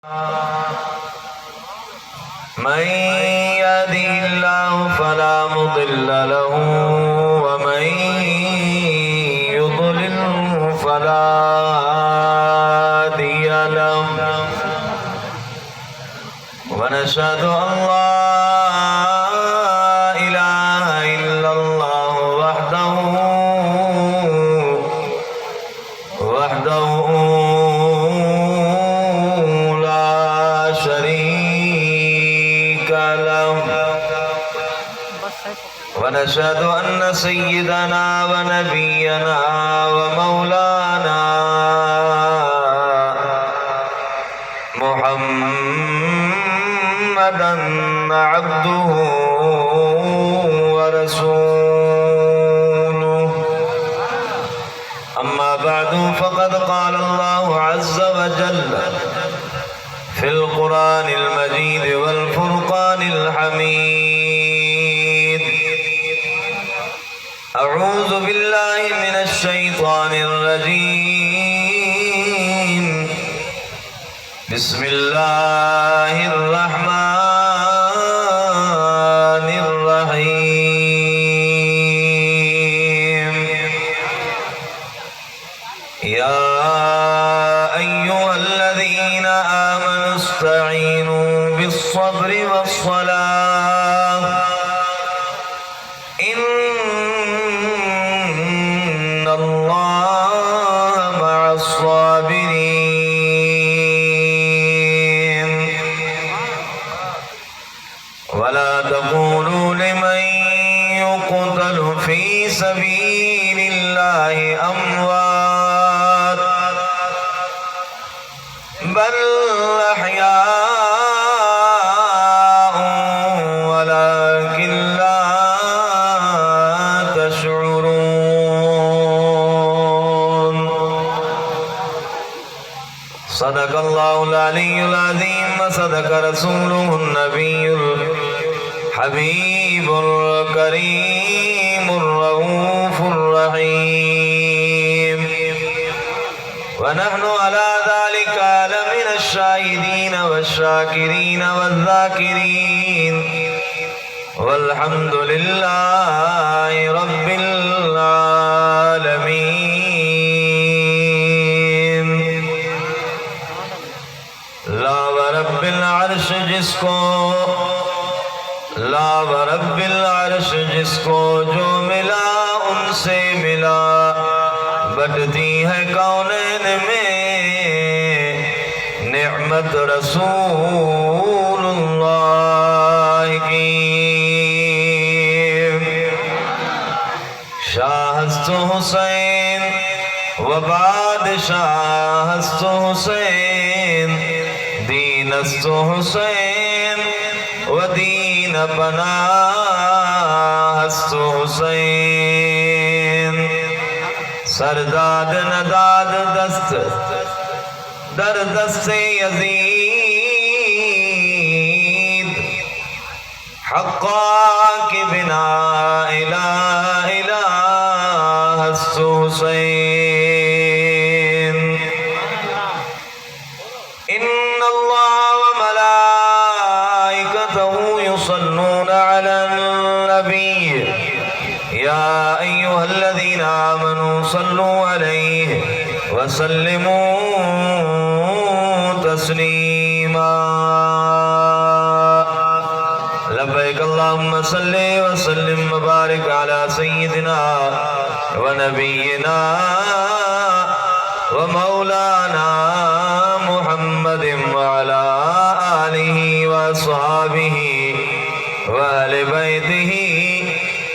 من يهده الله فلا مضل له ومن يضلل فلا هادي له ونشهد أن لا إله إلا الله وحده لا شريك له ونشهد أن سيدنا ونبينا ومولانا محمدا عبده ورسوله. أما بعد فقد قال الله عز وجل في القرآن المجيد والفرقان الحميد: أعوذ بالله من الشيطان الرجيم. بسم الله الرحمن الرحيم. يا أيها الذين آمنوا استعينوا بالصبر والصلاة إن الله مع الصابرين. ولا تقولوا لمن يقتل في سبيل الله أموات بل أحياء ولكن لا تشعرون. صدق الله العلي العظيم وصدق رسوله النبي الحبيب الكريم الرؤوف الرحيم. ونحن على ذلك لمن الشاهدين والشاكرين والذاكرين والحمد لله رب العالمين. لا ورب العرش जिसको जो मिला उनसे मिला बढ़ती है कौनैन में निअमत रसूलुल्लाह की। शाहस्तु हुसैन व बादशाहस्तु हुसैन दीनस्तु हुसैन व दीन पनाहस्तु हुसैन। सरदाद नदाद दस्त दर दस्ते यजीद हक्का के बिना इला इलाहस्तु हुसैन। इन्न अल्लाह व मलाइकतहु युसल्लूना अलन नबी या अय्युहल्लज़ीना आमनू सल्लू अलैहि वसल्लिमू तस्लीमा। लब्बैक अल्लाहुम्मा सल्लि वसल्लिम मुबारक अला सय्यिदिना व नबिय्यिना व मौलाना मुहम्मदिन व अला आलिहि व अस्हाबिहि व अहलि बैतिहि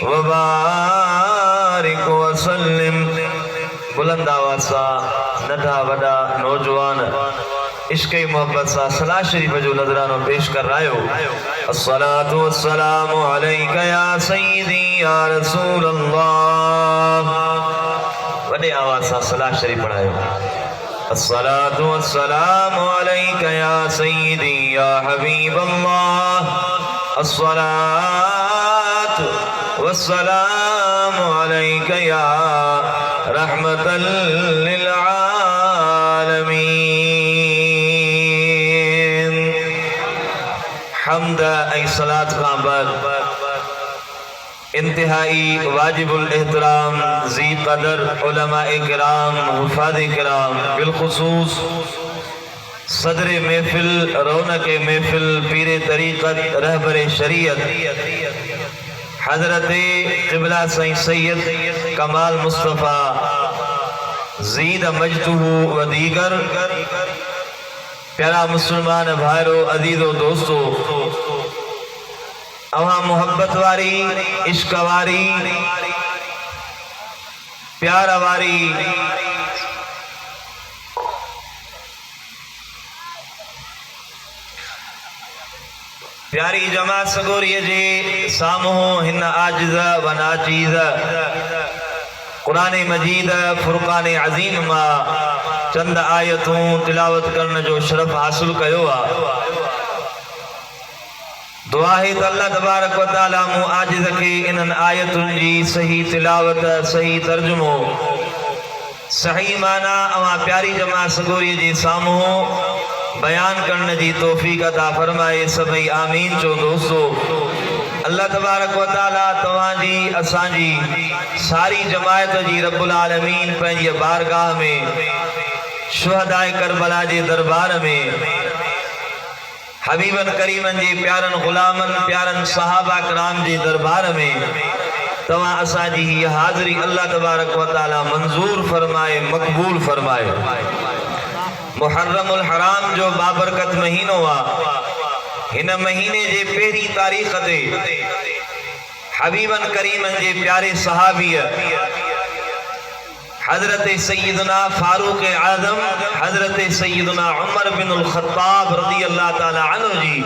व बारिक व सल्लिम। बुलंद आवाज़ सां नंढा वॾा नौजवान इश्क़ मोहब्बत सां सलाह शरीफ़ जो नज़रानो पेश कर रहियो। अस्सलातु वस्सलामु अलैका या सय्यदी या रसूल अल्लाह। वॾे आवाज़ सां सलाह शरीफ़ पढ़ायो। अस्सलातु वस्सलामु अलैका या सय्यदी या हबीब अल्लाह। अस्सलातु वस्सलामु अलैका या रहमतल लिल आलमीन। हम्द ऐं सलात खां बाद इंतहाई वाजिबुल एहतराम ज़ी क़दर उलमाए किराम हुफ़ाज़े किराम बिलख़ुसूस सदर महफिल रौनक महफिल पीर तरीक़त रहबर शरीयत हज़रत क़िबला साईं सैयद कमाल मुस्तफ़ा ज़ीद मजदूहू व दीगर प्यारा मुसलमान भाइरो अजीज़ो दोस्तों, अवां मोहब्बत वारी इश्क वारी प्यार वारी प्यारी जमात सगोरीअ जे साम्हूं हिन आजिज़ व नाचीज़ कुरान मजीद फुरक़ान अज़ीम मां चंद आयतूं तिलावत करण जो शरफ हासिल कयो आहे। दुआ है त अल्लाह तबारक व तआला मूं आजिज़ खे इन्हनि आयतुनि जी सही तिलावत, सही तर्जुमो, सही माना अवां प्यारी जमात सगोरीअ जे साम्हूं बयान करण जी तौफ़ीक़ अता फरमाए। सभई आमीन चो दोस्तों। अल्लाह तबारक व तआला तवांजी असांजी सारी जमायत जी रब्बुल आलमीन पंहिंजी बारगाह में शुहदाए करबला जे दरबार में हबीबन करीमन जे प्यारन गुलामन प्यारन सहाबा कराम जे दरबार में तवां असांजी हीअ हाज़िरी अल्लाह तबारक व तआला मंजूर फरमाए, मक़बूल फरमाए। मुहर्रमुल हराम जो बाबरकत महीनो आहे। हिन महीने जे पहिरीं तारीख़ ते हबीबन करीमन जे प्यारे सहाबीअ हज़रत सैयदना फारूक आज़म हज़रत सैयदना उमर बिन ख़त्ताब रज़ी अल्लाह ताला अन्हु जी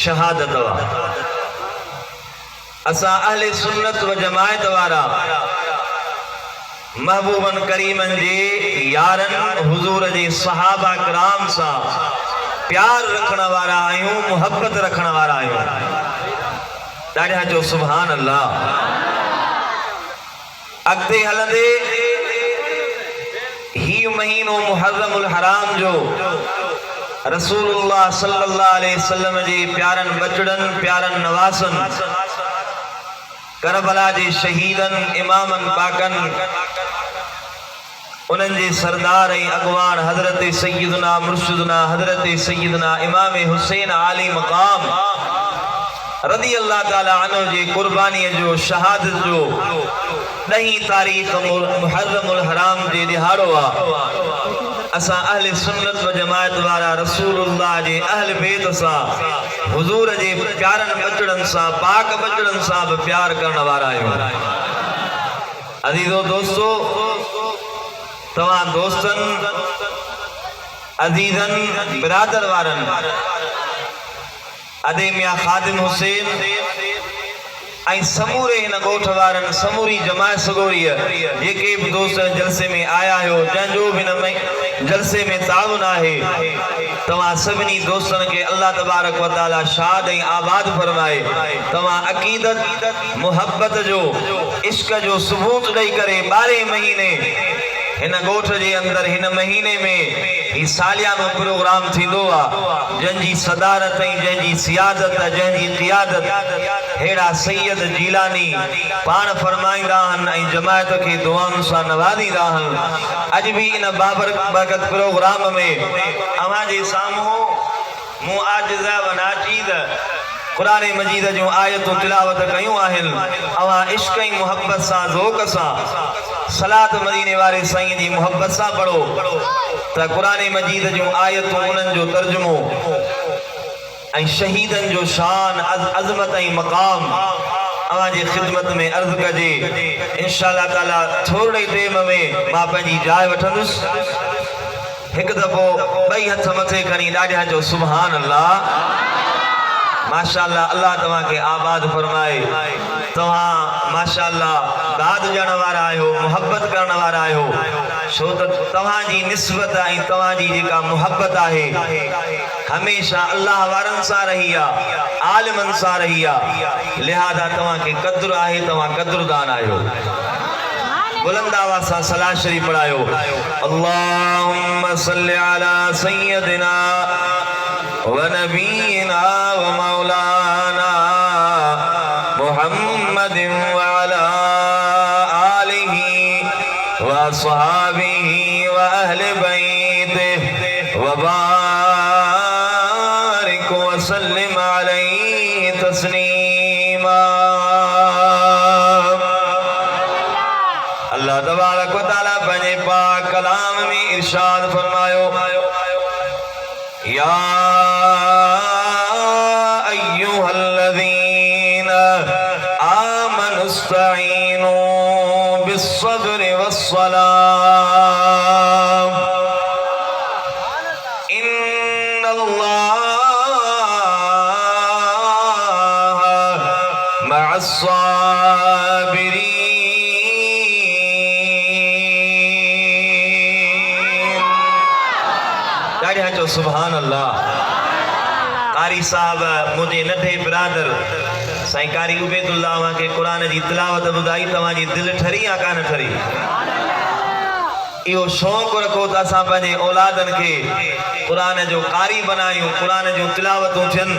शहादत वा। असां अहले सुन्नत व जमायत वारा महबूबन करीमन जे यारन हुजूर जे सहाबा कराम सां प्यार रखण वारा आहियूं, मोहब्बत रखण वारा आहियूं। ॾाढा जो सुभान अल्लाह। अॻिते हलंदे ही महीनो मुहर्रमुल हराम जो रसूलुल्लाह सल्लल्लाहु अलैहि वसल्लम जे प्यारन बचड़न प्यारन नवासन करबला जे शहीदन इमामन पाकन उन्हनि जे सरदार ऐं अॻवान हज़रत सैयदना मुर्शिदना हज़रत सैयदना इमाम हुसैन आली मक़ाम रज़ी अल्लाह ताला अन्हु जे कुर्बानीअ जो शहादत जो 10 तारीख़ मुहर्रमुल हराम जे दिहाड़ो आहे। असां अहले सुन्नत व जमायत वारा रसूलुल्लाह जे अहल बैत सां हुजूर जे प्यारन बचड़न सां पाक बचड़न सां बि प्यार करण वारा आहियूं। अज़ीज़ो दोस्तों, तवां दोस्तन अजीजन बिरादर वारन अदे मियां खादिम हुसैन ऐं समूरे हिन ॻोठ वारन समूरी जमायत सगोरीअ जेके भी दोस्त जलसे में आया हो, जंहिंजो भी हिन जलसे में ताउन आहे, तवां सभिनी दोस्तन के अल्लाह तबारक व तआला शाद ऐं आबाद फरमाए। तवां अकीदत मोहब्बत जो इश्क जो सबूत ॾेई करे 12 महीने हिन ॻोठ जे अंदर हिन महीने में ही सालियानो प्रोग्राम थींदो आहे, जंहिंजी सदारत ऐं जंहिंजी सियादत जंहिंजी क़ियादत हेड़ा सैयद जीलानी पाण फरमाईंदा आहिनि ऐं जमायत खे दुआउनि सां नवाज़ींदा आहिनि। अॼु भी इन बाबरकत प्रोग्राम में अवां जे साम्हूं मूं आजिज़ व नाचीज़ कुरान मजीद जो आयतूं तिलावत कयूं आहिनि। अवां इश्क ऐं मोहब्बत सां ज़ौक़ सां सलात मदीने वारे साईं जी मोहब्बत सां पढ़ो त कुरान मजीद जो आयतूं उन्हनि जो तर्जुमो ऐं शहीदन जो शान अज़मत ऐं मक़ाम अवां जी ख़िदमत में अर्ज़ कजे। इंशाअल्लाह ताला थोरे टाइम में मां पंहिंजी जाइ वठंदुसि। हिकु दफ़ो 2 हथ मथे खणी ॾाढा जो सुभान अल्लाह। माशाअल्लाह, अल्लाह तव्हां के आबाद फरमाए। तव्हां माशाअल्लाह दाद ॾियण वारा आहियो, मोहब्बत करण वारा आहियो, छो त तव्हांजी निस्बत ऐं तव्हांजी जेका मोहब्बत आहे हमेशा अल्लाह वारनि सां रही आहे, आलिमनि सां रही आहे। लिहाज़ा तव्हां खे क़द्र आहे, तव्हां क़द्रदान आहियो। बुलंद आवाज़ सां सलात शरीफ पढ़ायो। अल्लाहुम्मा सल्लि अला सय्यदिना व नबीना व मौलाना मुहम्मदिन व अला आलिहि व अस्हाबिहि व अहले बैतिहि व बारिक व सल्लिम अलैहि तस्लीमा। अल्लाह तबारक व तआला पंहिंजे पाक कलाम में इरशाद फरमायो, या अय्युहल्लज़ीना आमनुस्तईनु बिस्सब्रि वस्सलाह इन्नल्लाह मअस्साबिरीन। सुभान अल्लाह। कारी साहब मुझे नठे बिरादर साईं कारी उबैदुल्लाह के कुरान जी तिलावत ॿुधाई, तव्हांजी दिलि ठरी या कान ठरी? इहो शौक़ु रखो त असां पंहिंजे औलादनि खे कुरान जो कारी बनायूं, कुरान जूं तिलावतूं थियनि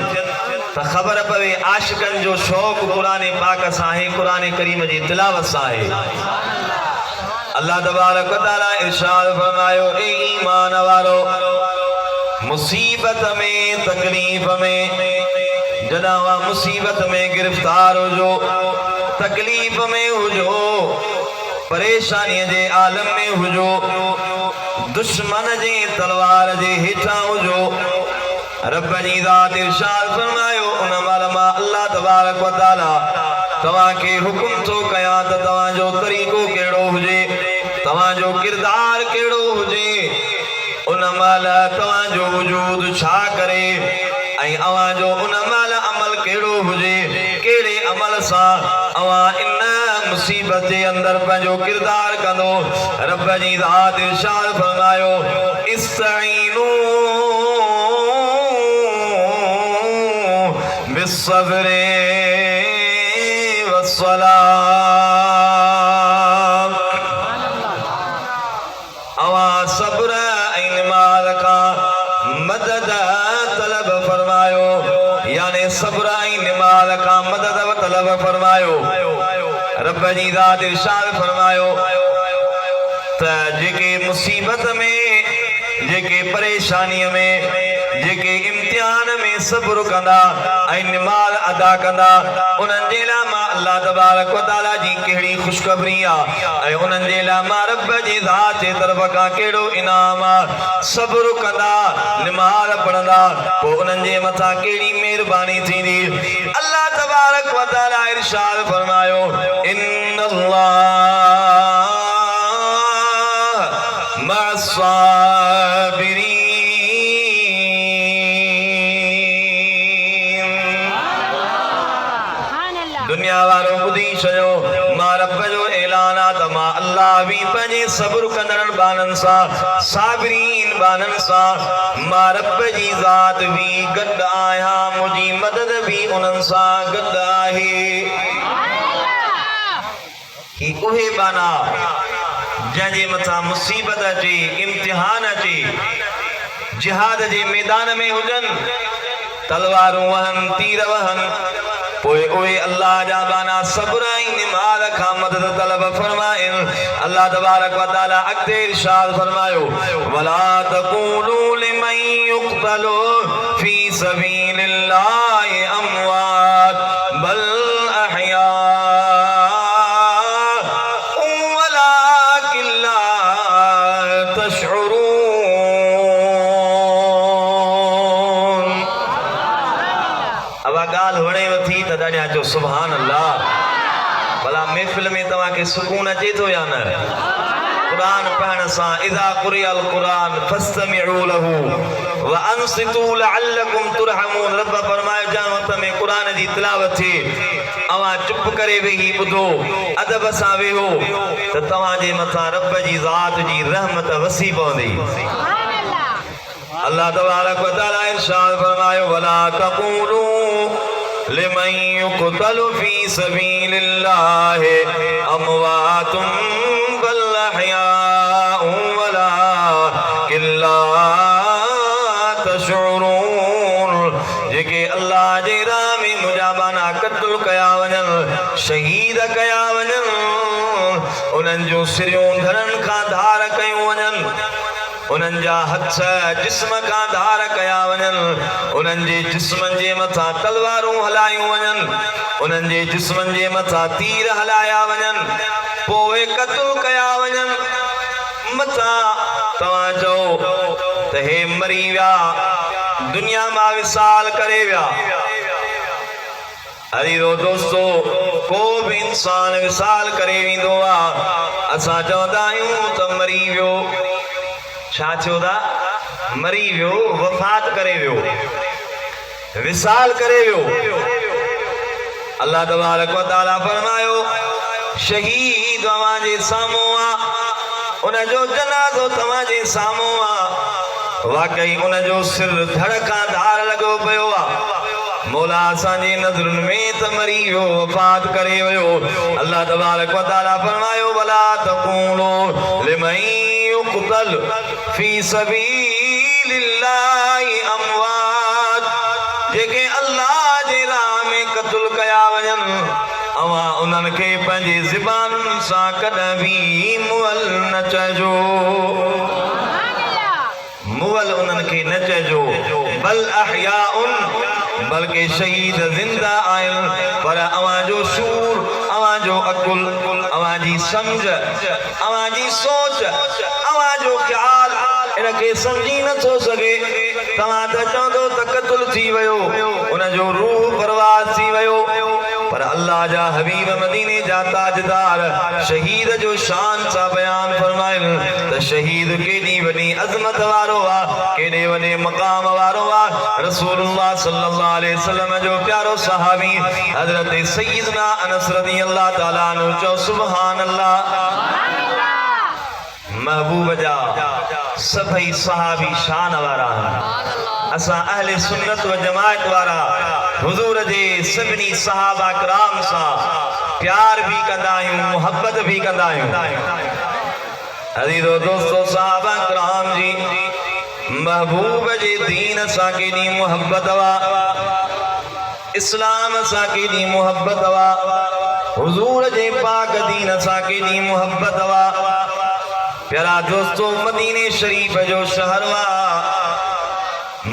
त ख़बर पवे आशिक़नि जो शौक़ु कुरान पाक सां आहे, कुरान करीम जी तिलावत सां आहे। अल्लाह तबारक व तआला इरशाद फरमायो, ए ईमान वारो, मुसीबत में तकलीफ में जॾहिं मुसीबत में गिरफ्तार हुजो, तकलीफ में हुजो, परेशानी जे आलम में हुजो, दुश्मन जे तलवार जे हेठां हुजो, रब जी ज़ात इरशाद फरमायो, उन महिल मां अल्लाह तबारक व तआला तव्हांखे हुकुम थो कयां त तव्हांजो तरीक़ो कहिड़ो हुजे, तव्हांजो किरदार कहिड़ो हुजे, उन महिल तव्हांजो वजूद छा करे ऐं अव्हांजो उन महिल अमल कहिड़ो हुजे, कहिड़े अमल सां अव्हां इन मुसीबत जे अंदरि पंहिंजो किरदार कंदो। रब जी ज़ात इरशाद फरमायो, इस्तईनू बिस्सब्रि वस्सलाह। अव्हां सब्र मदद तलब फरमायो, यानी सब्र ऐं निमाल खां मदद तलब फरमायो। रब जी ज़ात इरशाद फरमायो त जेके मुसीबत में, जेके परेशानीअ में, जेके इम्तिहान में सब्र कंदा ऐं निमाल अदा कंदा, उन्हनि जे लाइ मां अल्लाह तबारक व तआला जी कहिड़ी ख़ुशख़बरी आहे ऐं उन्हनि जे लाइ मां रब जी ज़ात जे तरफ़ खां कहिड़ो इनाम आहे। सब्र कंदा, निमाल पढ़ंदा, पोइ उन्हनि जे मथां कहिड़ी महिरबानी थींदी। अल्लाह तबारक व तआला इरशाद फरमायो, इन्नल्लाह मअस्साबिरीन। दुनिया वारो ॿुधी छॾियो, मां रब जो ऐलान आहे त मां अल्लाह बि पंहिंजे सब्र कंदड़नि बाननि सां, साबिरीन बाननि सां, मां रब जी ज़ात बि गॾु आहियां, मुंहिंजी मदद बि उन्हनि सां गॾु आहे। ही उहे बाना जंहिंजे मथां मुसीबत अचे, इम्तिहान अचे, जिहाद जे मैदान में हुजनि, तलवारूं वहनि, तीर वहनि, पोइ उहे अल्लाह जा बाना सब्र ऐं निमाल खां मदद तलब फरमाइनि। अल्लाह तबारक व तआला अॻिते इरशाद फरमायो, वला तक़ूलू लिमन युक़्तलु फी सबीलिल्लाहि अमवात बल अहयाउ वलाकिन ला तशउरून। अब ॻाल्हि वणेव थी त ॾाढा चओ सुभान अल्लाह। भला महफ़िल में तव्हांखे सुकून अचे थो या न? कुरान पढ़ण सां, इज़ा क़ुरिअल क़ुरान फस्तमिऊ लहू व अंसितू लअल्लकुम तुरहमून। रब फरमायो, जंहिं वक़्त में कुरान जी तिलावत थिए, अव्हां चुप करे वेही ॿुधो, अदब सां वेहो, त तव्हांजे मथां रब जी ज़ात जी रहमत वसी पवंदी। अल्लाह तबारक व तआला इरशाद फरमायो, वला तक़ूलू लिमन युक़तलु फी सबीलिल्लाहि अमवातुम बल अहयाउ वलाकिन ला तशउरून। जेके अल्लाह जे राह में मुजाबाना क़त्ल कया वञन शहीद कया वञन उन्हनि जूं सिरियूं धरनि खां धार कयूं वञनि उन्हनि जा हथ जिस्म खां धार कया वञनि उन्हनि जे जिस्मनि जे मथां तलवारूं हलायूं वञनि उन्हनि जे जिस्मनि जे मथां तीर हलाया वञनि पोइ क़त्ल कया वञनि मथां तव्हां चओ त हे मरी विया दुनिया मां विसाल करे विया अजीजो दोस्तो को भी इंसान विसाल करे वेंदो आहे असां चवंदा आहियूं त मरी वियो छा थियो था मरी वियो वफ़ात करे वियो विसाल करे वियो अल्लाह तबारक व तआला फरमायो शहीद तव्हां जे साम्हूं आहे उनजो जनाज़ो तव्हां जे साम्हूं आहे वाकई उनजो सिर धड़ खां धार लॻो पियो आहे मौला असांजी नज़रुनि में त मरी वियो वफ़ात करे वियो अल्लाह तबारक व तआला फरमायो वला तक़ूलू लिमन युक़तल फी सबीलिल्लाहि अमवात जेके अल्लाह जे राह में क़त्ल कया वञनि अवां उन्हनि खे पंहिंजी ज़ुबानुनि सां कॾहिं बि मुअल न चइजो मुअल उन्हनि खे न चइजो बल अहयाउन बल्कि शहीद ज़िंदा आहिनि पर अवां जो शूर अवां जो अकुल अवां जी सम्झ अवां जी सोच अवां जो ख़्याल इनखे सम्झी नथो सघे तव्हां त चवंदो त क़त्ल थी वियो उनजो रूह परवाज़ थी वियो पर अल्लाह जा हबीब मदीने जा ताजदार शहीद जो शान सां बयान फरमाइनि त शहीद केॾी वॾी अज़मत वारो आहे केॾे वॾे मक़ाम वारो आहे रसूलुल्लाह सल्लल्लाहु अलैहि वसल्लम जो प्यारो सहाबी हज़रत सय्यदना अनस रज़ियल्लाहु ताला अन्हु चओ सुभान अल्लाह महबूब जा सभई सहाबी शान वारा असां अहले सुन्नत व जमाअत वारा हुजूर जे सभिनी सहाबा कराम सां प्यार भी कंदा आहियूं मोहब्बत भी कंदा आहियूं अज़ीज़ो दोस्तो सहाबा कराम जी महबूब जे दीन सां केॾी मोहब्बत वा इस्लाम सां केॾी मोहब्बत वा हुजूर जे पाक दीन सां केॾी मोहब्बत वा प्यारा दोस्तो मदीने शरीफ जो शहर वा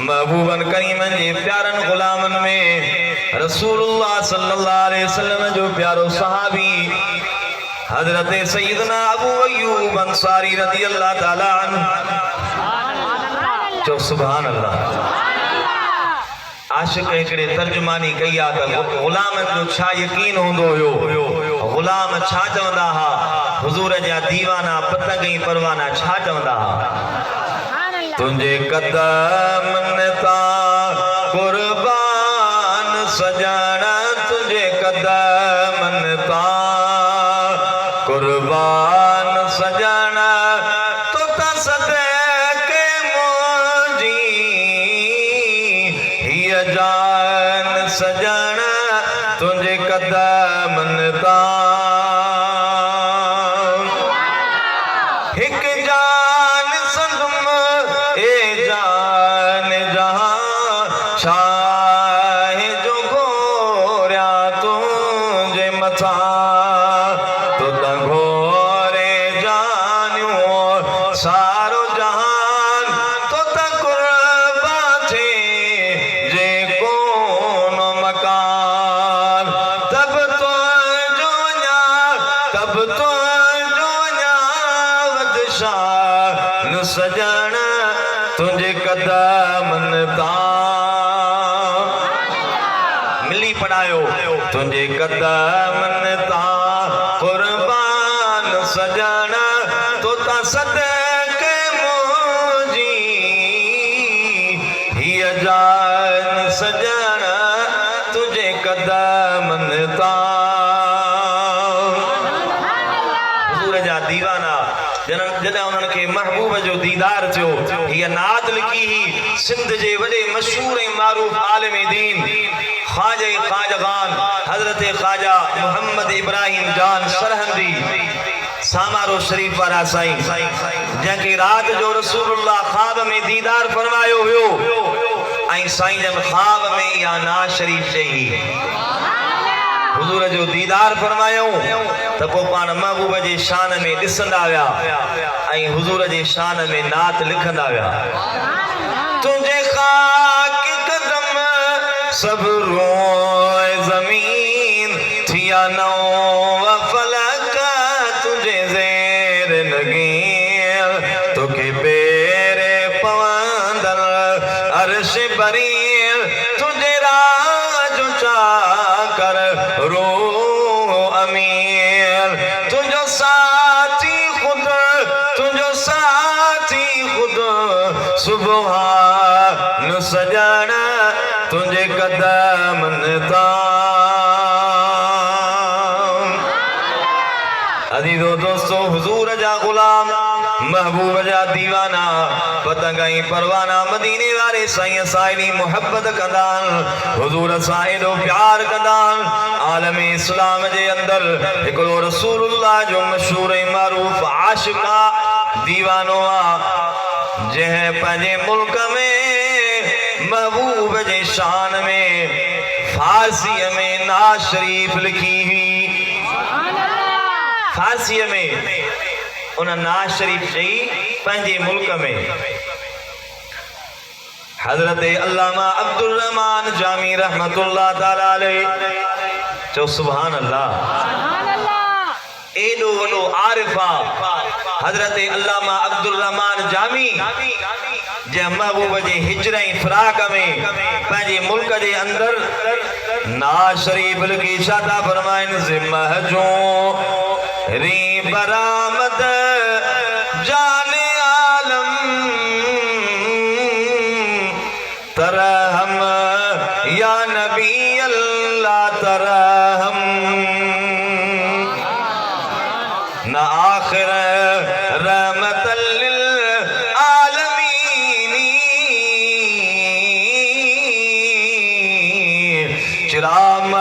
महबूबन करीमन जे प्यारन गुलामन में रसूलुल्लाह सल्लल्लाहु अलैहि वसल्लम जो प्यारो सहाबी हजरत सय्यदना अबू अय्यूब अंसारी रज़ियल्लाहु ताला अन्हु जो सुभान अल्लाह आशिक हिकिड़े तर्जुमानी कई आहे त गुलामन जो छा यकीन हूंदो हुयो गुलाम छा चवंदा हा हुजूर जा दीवाना पतंग ऐं परवाना छा चवंदा हा तुंहिंजे कदमन तां कुर्बान सजण तुंहिंजे कदमन तां कुर्बान सजण तो त सदके मुंहिंजी हीअ जान सजण तुंहिंजे कदमन तां हिक जान संगम ए जान जहां छाहे जो घोरिया तुंहिंजे मथां तो त घोरे जानियो सारो जहान तो त कुर्बा थे जे कोन मकान तब तो जो तब तो शान सजण तुंहिंजे कदमन तां मिली पढ़ायो तुंहिंजे कदमन तां कुर्बान सजण तो त सदके मुंहिंजी हीअ जान सजण तुंहिंजे कदमन तां हुजूर जा दीवाना जॾहिं उन्हनि खे महबूब जो दीदार थियो हीअ नात लिखी ही सिंध जे वॾे मशहूर ऐं मारूफ़ आलिम दीन ख्वाजा ख़ाजगान हज़रत ख्वाजा मोहम्मद इब्राहिम जान सरहंदी सामारो शरीफ वारा साईं जंहिंखे रात जो रसूलुल्लाह ख्वाब में दीदार फरमायो हुयो ऐं साईं जन ख्वाब में या नाज शरीफ चई हुजूर जो दीदार फरमायो त पोइ पाण महबूब जे शान में ॾिसंदा विया ऐं हुजूर जे शान में नात लिखंदा विया तुंहिंजे खाक कदम सब रोए ज़मीन थिया नौ फलक तुझे ज़ेर नगीर तोखे पेरे पवंदर अर्श बरीर तुझे राज चाकर रो अमीर तुझो साथी खुद सुबहान सजण तुझे कदमन तां अजीजो दोस्तों हुजूर जा गुलाम महबूब जा दीवाना पतंगाई परवाना मदीने वाले साईं साईं मोहब्बत कंदान हुजूर सां एॾो प्यार कंदान आलम इस्लाम जे अंदर हिकिड़ो रसूलुल्लाह जो मशहूर ऐं मारूफ आशिका दीवानो जह पंहिंजे मुल्क में महबूब जे शान में फारसी में नाज शरीफ लिखी हुई फारसी में उन नाज शरीफ चई पंहिंजे मुल्क में हजरत अल्लामा अब्दुल रहमान जामी रहमतुल्लाह ताला अलैह चो सुभान अल्लाह एडो वडो आरिफा हजरत अल्लामा अब्दुल रहमान जामी जे महबूब जे हिजर ऐं फिराक में पंहिंजे मुल्क जे अंदर नाज शरीफ लिखी छा था फरमाइनि ज़िम्मह जो री बरामद जाने आलम तरहम या नबी अल्लाह तरहम न आखिर रहमतल लिल आलमीन चिराम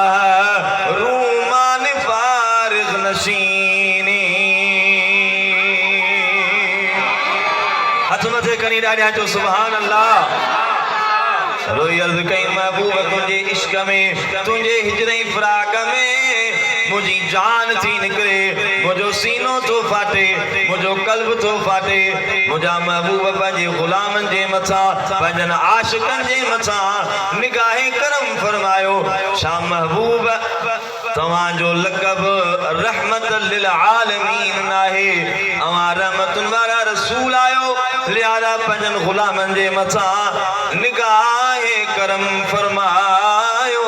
रूमान फारिग नशीनी हथ मथे करी ॾाढा चो सुभान अल्लाह रोई अर्ज़ कई महबूब तुझे इश्क में तुझे हिजरे फिराक में मुझी जान थी निकरे मुझो सीनो तो फाटे मुझो कल्ब तो फाटे मुझा महबूब पंहिंजे गुलामन जे मथा पंहिंजन आशिकन जे मथा निगाहे करम फरमायो छा महबूब तव्हांजो लक़ब रहमत लिल आलमीन नाहे अवां रहमतुन वारा रसूल आयो लिहाज़ा पंहिंजन गुलामन जे मथा निगाहे करम फरमायो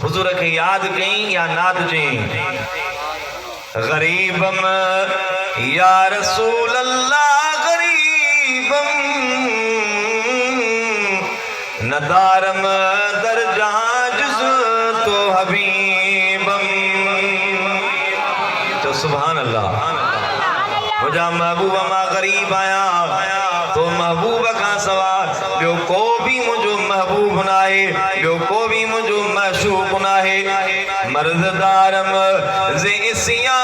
हुजूर के याद कई या नाद चई गरीबम या रसूल अल्लाह गरीबम नदारम दर जहां जुज़ तो हबीबम तो सुभान अल्लाह मुझा महबूब मां गरीब आया तो महबूब का सवाल ॿियो को भी मुझो महबूब नाहे ॿियो को भी मुझो मशूक नाहे मर्ज़दारम ज़िसिया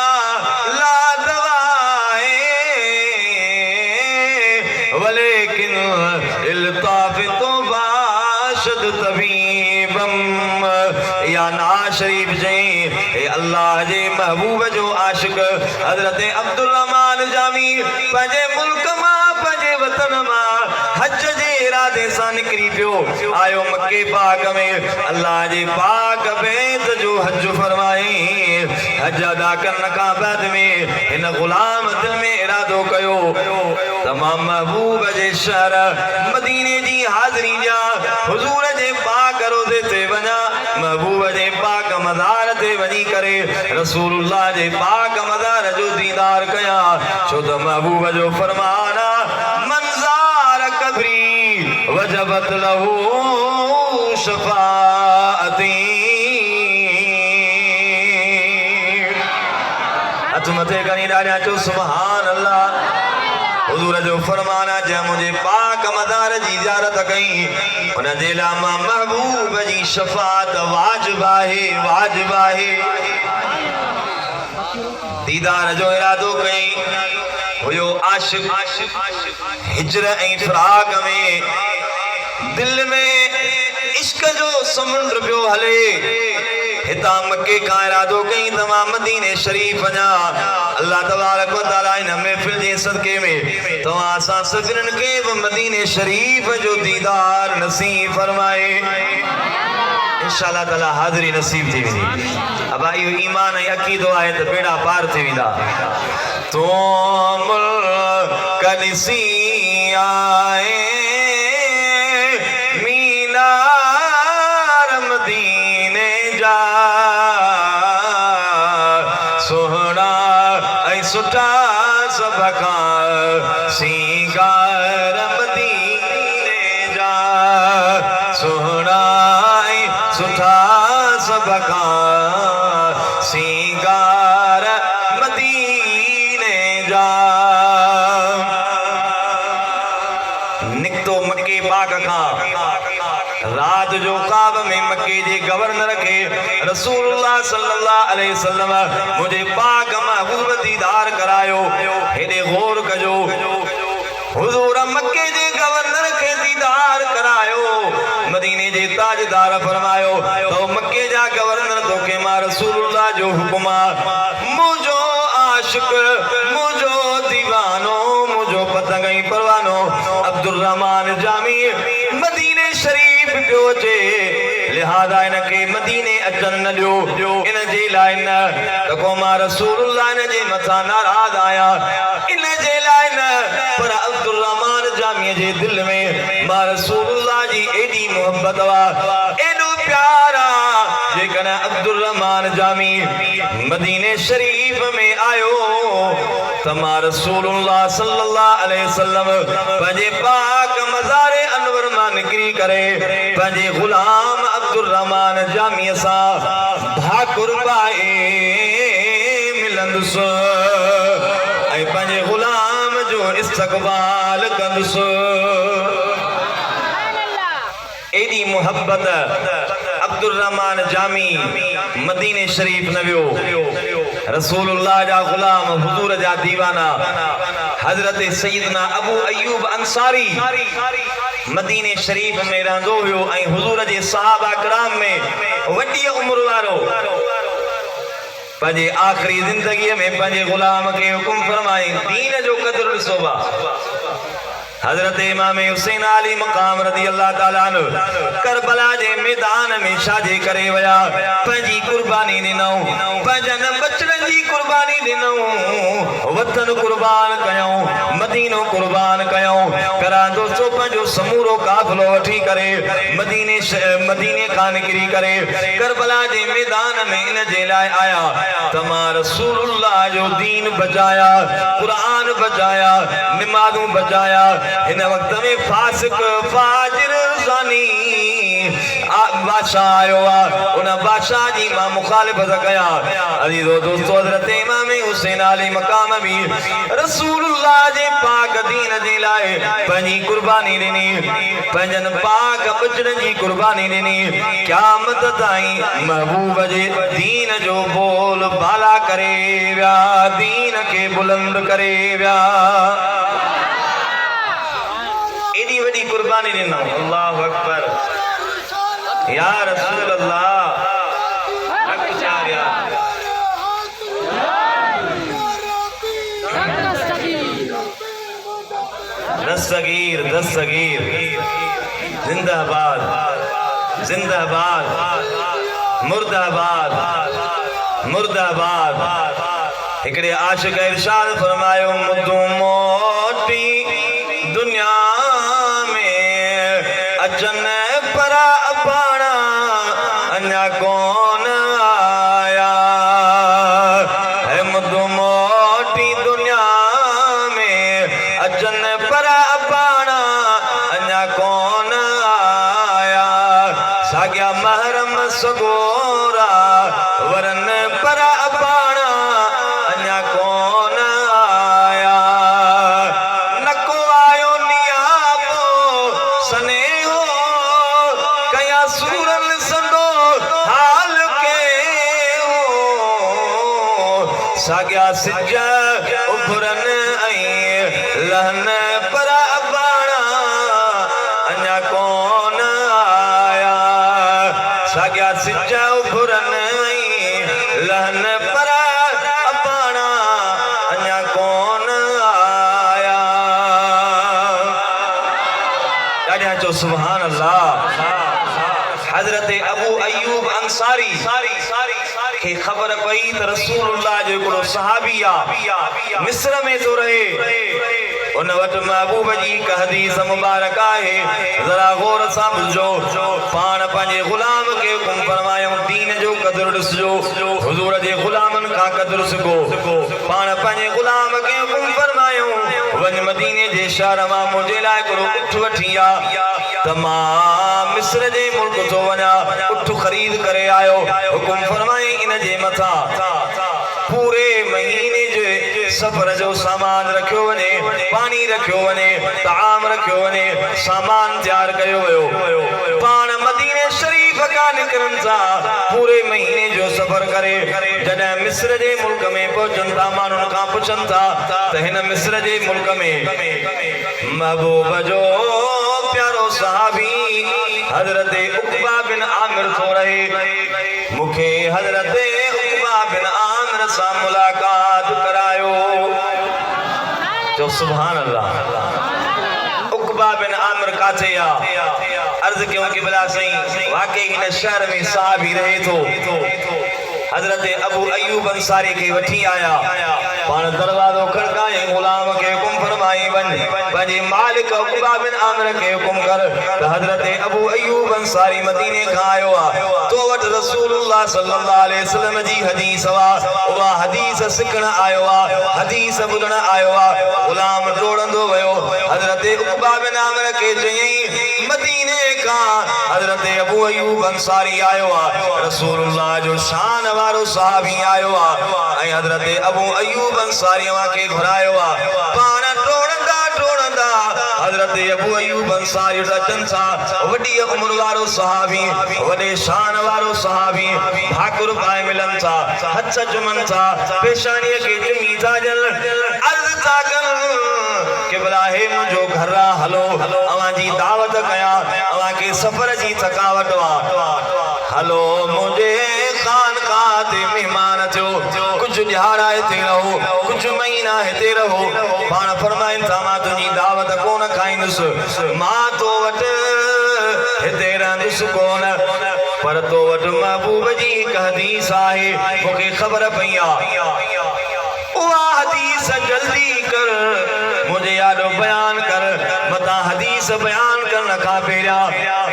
ला दवाए वलेकिन इल्ताफ तो बाशद तबीबम या नाज शरीफ चई ए अल्लाह जे महबूब जो आशिक हजरत अब्दुल रहमान जामी पंहिंजे मुल्क मां पंहिंजे वतन मां हज जे इरादे सां निकिरी पियो आयो मक्के पाक में अल्लाह जे पाक बैत जो हज फरमाई हज अदा करण खां बाद में हिन गुलाम दिल में इरादो कयो तमाम महबूब जे शहर मदीने जी हाज़िरी ॾियां हुजूर जे पाक रोज़े ते वञा महबूब जे पाक मज़ार ते वञी करे रसूलुल्लाह जे पाक मज़ार जो दीदार कया छो त महबूब जो फरमाना मंज़ार कबरी वजबत लहू शफाअती हथ मथे करी ॾाढा चो सुभान अल्लाह हुजूर जो फरमाना जंहिं मुंहिंजे पाक मज़ार जी ज़ियारत कई उन जे लाइ मां महबूब जी शफ़ाअत वाजिब आहे दीदार जो इरादो कई हुयो आशिक हिजर ऐं फिराक में दिल में इश्क जो समुंड पियो हले हिता मक्के का इरादो कई तमाम मदीने शरीफ वञा अल्लाह तबारक व तआला इन महफिल जे सदके में तवा असां सभिनीनि खे बि मदीने शरीफ जो दीदार नसीब फरमाए इंशाअल्लाह ताला हाज़िरी नसीब थी वेंदी। अब इहो ईमान ऐं अक़ीदो आहे त बेड़ा पार थी वेंदा। तो मुल्क ॾिसी आए मीनार मदीने जा सोहना ऐं सुठा सभ खां सिंगार मदीने जा सोहना ऐं सुठा सभ खां सिंगार मदीने जा निकतो मक्के पाक खां रात जो ख्वाब में मक्के जे गवर्नर के रसूलुल्लाह सल्लल्लाहु अलैहि वसल्लम मुझे पाक महबूब दीदार करायो हेडे गौर कजो हुजूर मक्के जे गवर्नर के दीदार करायो मदीने जे ताजदार फरमायो तो मक्के जा गवर्नर तो के मां रसूलुल्लाह जो हुक्मा मुझो आशिक मुझो दीवानो मुझो पतंगई परवानो अब्दुल रहमान जामी मदीने शरीफ पियो चे लिहाजा इनके मदीने अचन न ॾियो इन जे लाइ न त को मां रसूलुल्लाह इन जे मथां नाराज़ आया इन जे लाइ न पर अब्दुल रहमान जामी जे दिल में मां रसूलुल्लाह जी एडी मोहब्बत वा एडो प्यारा जेकन अब्दुल रहमान जामी मदीने शरीफ में आयो त मां रसूलुल्लाह सल्लल्लाहु अलैहि वसल्लम पंहिंजे पाक मज़ार अनवर मां निकिरी करे पंहिंजे गुलाम अब्दुल रहमान जामी सां भाकुर पाए मिलंदुसि ऐं पंहिंजे गुलाम जो इस्तक़बाल कंदुसि। एडी मोहब्बत अब्दुल रहमान जामी मदीने शरीफ न वियो रसूलुल्लाह जा गुलाम हुजूर जा दीवाना हजरत सैयदना अबू अयूब अंसारी मदीने शरीफ में रहंदो हुयो ऐं हुजूर जे सहाबा किराम में वॾी उम्र वारो पंहिंजे आख़िरी ज़िंदगीअ में पंहिंजे गुलाम खे हुकुम फरमाई दीन जो क़दुरु ॾिसो बा हजरत इमाम हुसैन अली मकाम रज़ी अल्लाह ताला अन्हु करबला जे मैदान में छाजे करे वया पंहिंजी कुर्बानी ॾिनऊं पंहिंजनि बचड़नि जी कुर्बानी ॾिनऊं वतन कुर्बान कयऊं मदीनो कुर्बान कयऊं करा दोस्तों पंहिंजो समूरो काफ़िलो वठी करे मदीने खां निकिरी करे करबला जे मैदान में इन जे लाइ आया त मां रसूलुल्लाह जो दीन बचाया कुरान बचाया नमाज़ूं बचाया इन वक्त में फासिक फाजिर ज़ानी बादशाह आयो उन बादशाह जी मां मुखालिफत कया अजीजो दोस्तों हजरत इमाम हुसैन अली मकाम भी रसूलुल्लाह जे पाक दीन जे लाइ पंहिंजी कुर्बानी ॾिनी पंहिंजनि पाक बचड़नि जी कुर्बानी ॾिनी क़यामत ताईं महबूब जे दीन जो बोल बाला करे विया दीन खे बुलंद करे विया एडी वडी कुर्बानी ॾिनो अल्लाहु अकबर या रसूल अल्लाह दस्तगीर दस्तगीर जिंदाबाद जिंदाबाद मुर्दाबाद मुर्दाबाद हिकड़े आशिक इरशाद फरमायो मुद्दू मोटी दुनिया अचन परा पाना अन्या कौन आया है मुद्दू मोटी दुनिया में अचन परा पाना अन्या कौन आया साग्या महरम सगोरा वरन परा पाना अन्या कौन आया नको आयो नियाबो सने सूरन संदो हाल के हो साग्या सिज उभरन ऐं लहन पर बाणा अञा कोन आया साॻिया सिज उभरन ऐं लहन पर बाणा अञा कोन आया ॾाढा चओ सुभान अल्लाह हज़रत अबू अयूब अंसारी के खबर पई त रसूलुल्लाह जो हिकिड़ो सहाबी आहे मिस्र में थो रहे उन वटि महबूब जी हिक हदीस मुबारक आहे ज़रा गौर सां ॿुधो पाण पंहिंजे ग़ुलाम खे हुकुम फरमायूं दीन जो क़दुरु ॾिसजो हुज़ूर जे ग़ुलामनि खां क़दुरु सिखो पाण पंहिंजे ग़ुलाम खे हुकुम फरमायूं वञ मदीने जे शहर मां मुंहिंजे लाइ हिकिड़ो उठ वठी आ त मां मिस्र जे मुल्क थो वञा उठ ख़रीद करे आयो हुकुम फरमाई इन जे मथां पूरे महीने जे सफ़र जो सामान रखियो वञे पानी रखियो वञे ताम रखियो वञे सामान तैयार कयो वियो पाण मदीने शरीफ खां निकिरनि था पूरे महीने जो सफ़र करे जॾहिं मिस्र जे मुल्क में पहुचनि था माण्हुनि खां पुछनि था त हिन मिस्र जे मुल्क में महबूब जो प्यारो सहाबी हज़रत उक़बा बिन आमिर थो रहे मूंखे हज़रत उक़बा बिन आमिर सां मुलाक़ात करायो जो सुभान अल्लाह उक़बा बिन आमिर काथे आहे अर्ज़ कयूं कि भला साईं वाकई हिन शहर में सहाबी रहे थो हज़रत अबू अयूब अंसारी के वठी आया पाण दरवाज़ो खड़काए ग़ुलाम के हुकुम फरमाई वञ पंहिंजे मालिक उक़बा बिन आमिर के हुकुम कर त हज़रत अबू अयूब अंसारी मदीने खां आयो आहे तो वटि रसूलुल्लाह सल्लल्लाहु अलैहि वसल्लम जी हदीस उहा हदीस सिखण आयो आहे हदीस ॿुधण आयो आहे ग़ुलाम डोड़ंदो वियो हज़रत उक़बा बिन आमिर के चयईं मदीने खां हज़रत अबू अयूब अंसारी आयो आहे रसूलुल्लाह जो शान वारो सहाबी आयो आहे ऐं हज़रत अबू अयूब अंसारी के घुरायो आहे पाण डोड़ंदा डोड़ंदा हज़रत अबू अयूब अंसारी अचनि था वॾी उमिरि वारो सहाबी वॾे शान वारो सहाबी भाकुर पाए मिलनि था हथ चुमनि था पेशानीअ खे चुमी था ॾियनि अर्ज़ था कनि कि भला हे मुंहिंजो घर आहे हलो अवां जी दावत कयां अवां खे सफ़र जी थकावट आहे हलो मुझे खानकाह ते मेहमान थियो कुछ ॾियारा हिते रहो कुछ महीना हिते रहो पाण फरमाइनि था मां तुंहिंजी दावत कोन खाईंदुसि मां तो वटि हिते रहंदुसि कोन पर तो वटि महबूब जी हिक हदीस आहे मूंखे ख़बर पई आहे उहा हदीस जल्दी कर मुझे यादो बयान कर मता हदीस बयान करण खां पहिरियां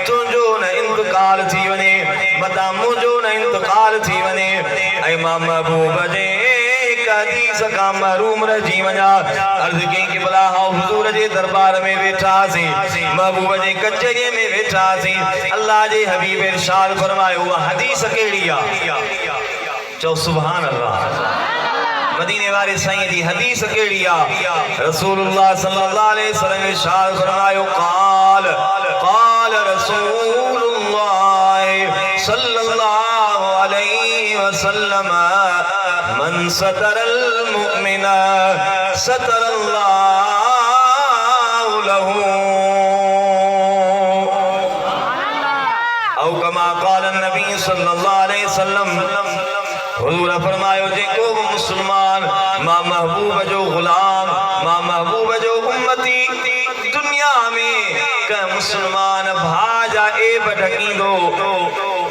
तुंहिंजो न इंतकाल थी वञे मता मुंहिंजो न इंतकाल थी वञे ऐं मां महबूब जे हिक हदीस खां महरूम रहिजी वञा अर्ज़ कई कि भला हुज़ूर जे दरबार में वेठासीं महबूब जे कचहरीअ में वेठासीं अल्लाह जे हबीब इरशाद फरमायो उहा हदीस कहिड़ी आहे चओ सुभान अल्लाह मदीने वाले साईं जी हदीस कहिड़ी आहे रसूलुल्लाह सल्लल्लाहु अलैहि वसल्लम इरशाद फरमायो क़ाल रसूलुल्लाह सल्लल्लाहु अलैहि वसल्लम मन सतरल मुमिना सतरल्लाहु लहू औ कमा क़ाल नबी सल्लल्लाहु अलैहि वसल्लम हुजूर फरमायो जेको मुसलमान मां महबूब जो गुलाम मां महबूब जो उम्मती दुनिया में क मुसलमान भा जा ऐब ढकींदो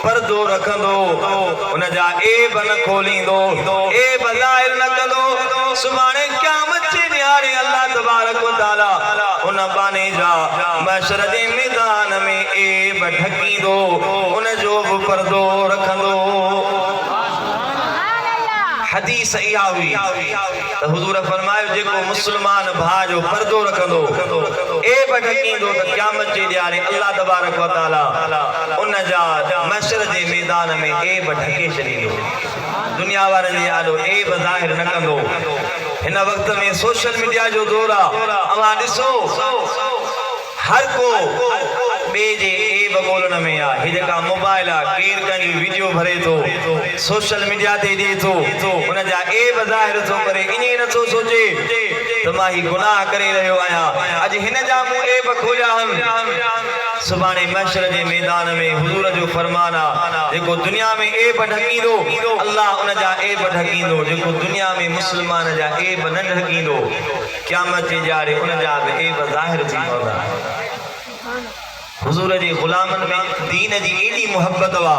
पर्दो रखंदो उन जा ऐब न खोलींदो ऐब ज़ाहिर न कंदो सुभाणे क़यामत जे ॾियारे अल्लाह तबारक व तआला उन बाने जा महशर जे मैदान में ऐब ढकींदो उन जो बि पर्दो रखंदो हदीस इहा हुई त हुजूर फरमायो जेको मुसलमान भा जो पर्दो रखंदो ऐब ढकींदो त क़यामत जे ॾियारे अल्लाह तबारक व तआला उन जा महशर जे मैदान में ऐब ढके छॾींदो दुनिया वारनि जे आॾो ऐब ज़ाहिर न कंदो हिन वक़्त में सोशल मीडिया जो दौर आहे अवां ॾिसो हर को बे जे ए बगोलन में आ हे जेका मोबाइल आ केर कंहिंजी वीडियो भरे थो सोशल मीडिया ते ॾे थो उन जा ए ज़ाहिर थो करे ईअं नथो सोचे त मां ही गुनाह करे रहियो आहियां अॼु हिन जा मूं ए खोलिया आहिनि सुभाणे महशर जे मैदान में हुजूर जो फरमान आ जेको दुनिया में ए ढकींदो अल्लाह उन जा ए ढकींदो जेको दुनिया में मुस्लमान जा ए न ढकींदो क़यामत जे ॾियारे उन जा बि ए ज़ाहिर थी पवंदा हुजूर जे गुलामन में दीन जी एडी मोहब्बत वा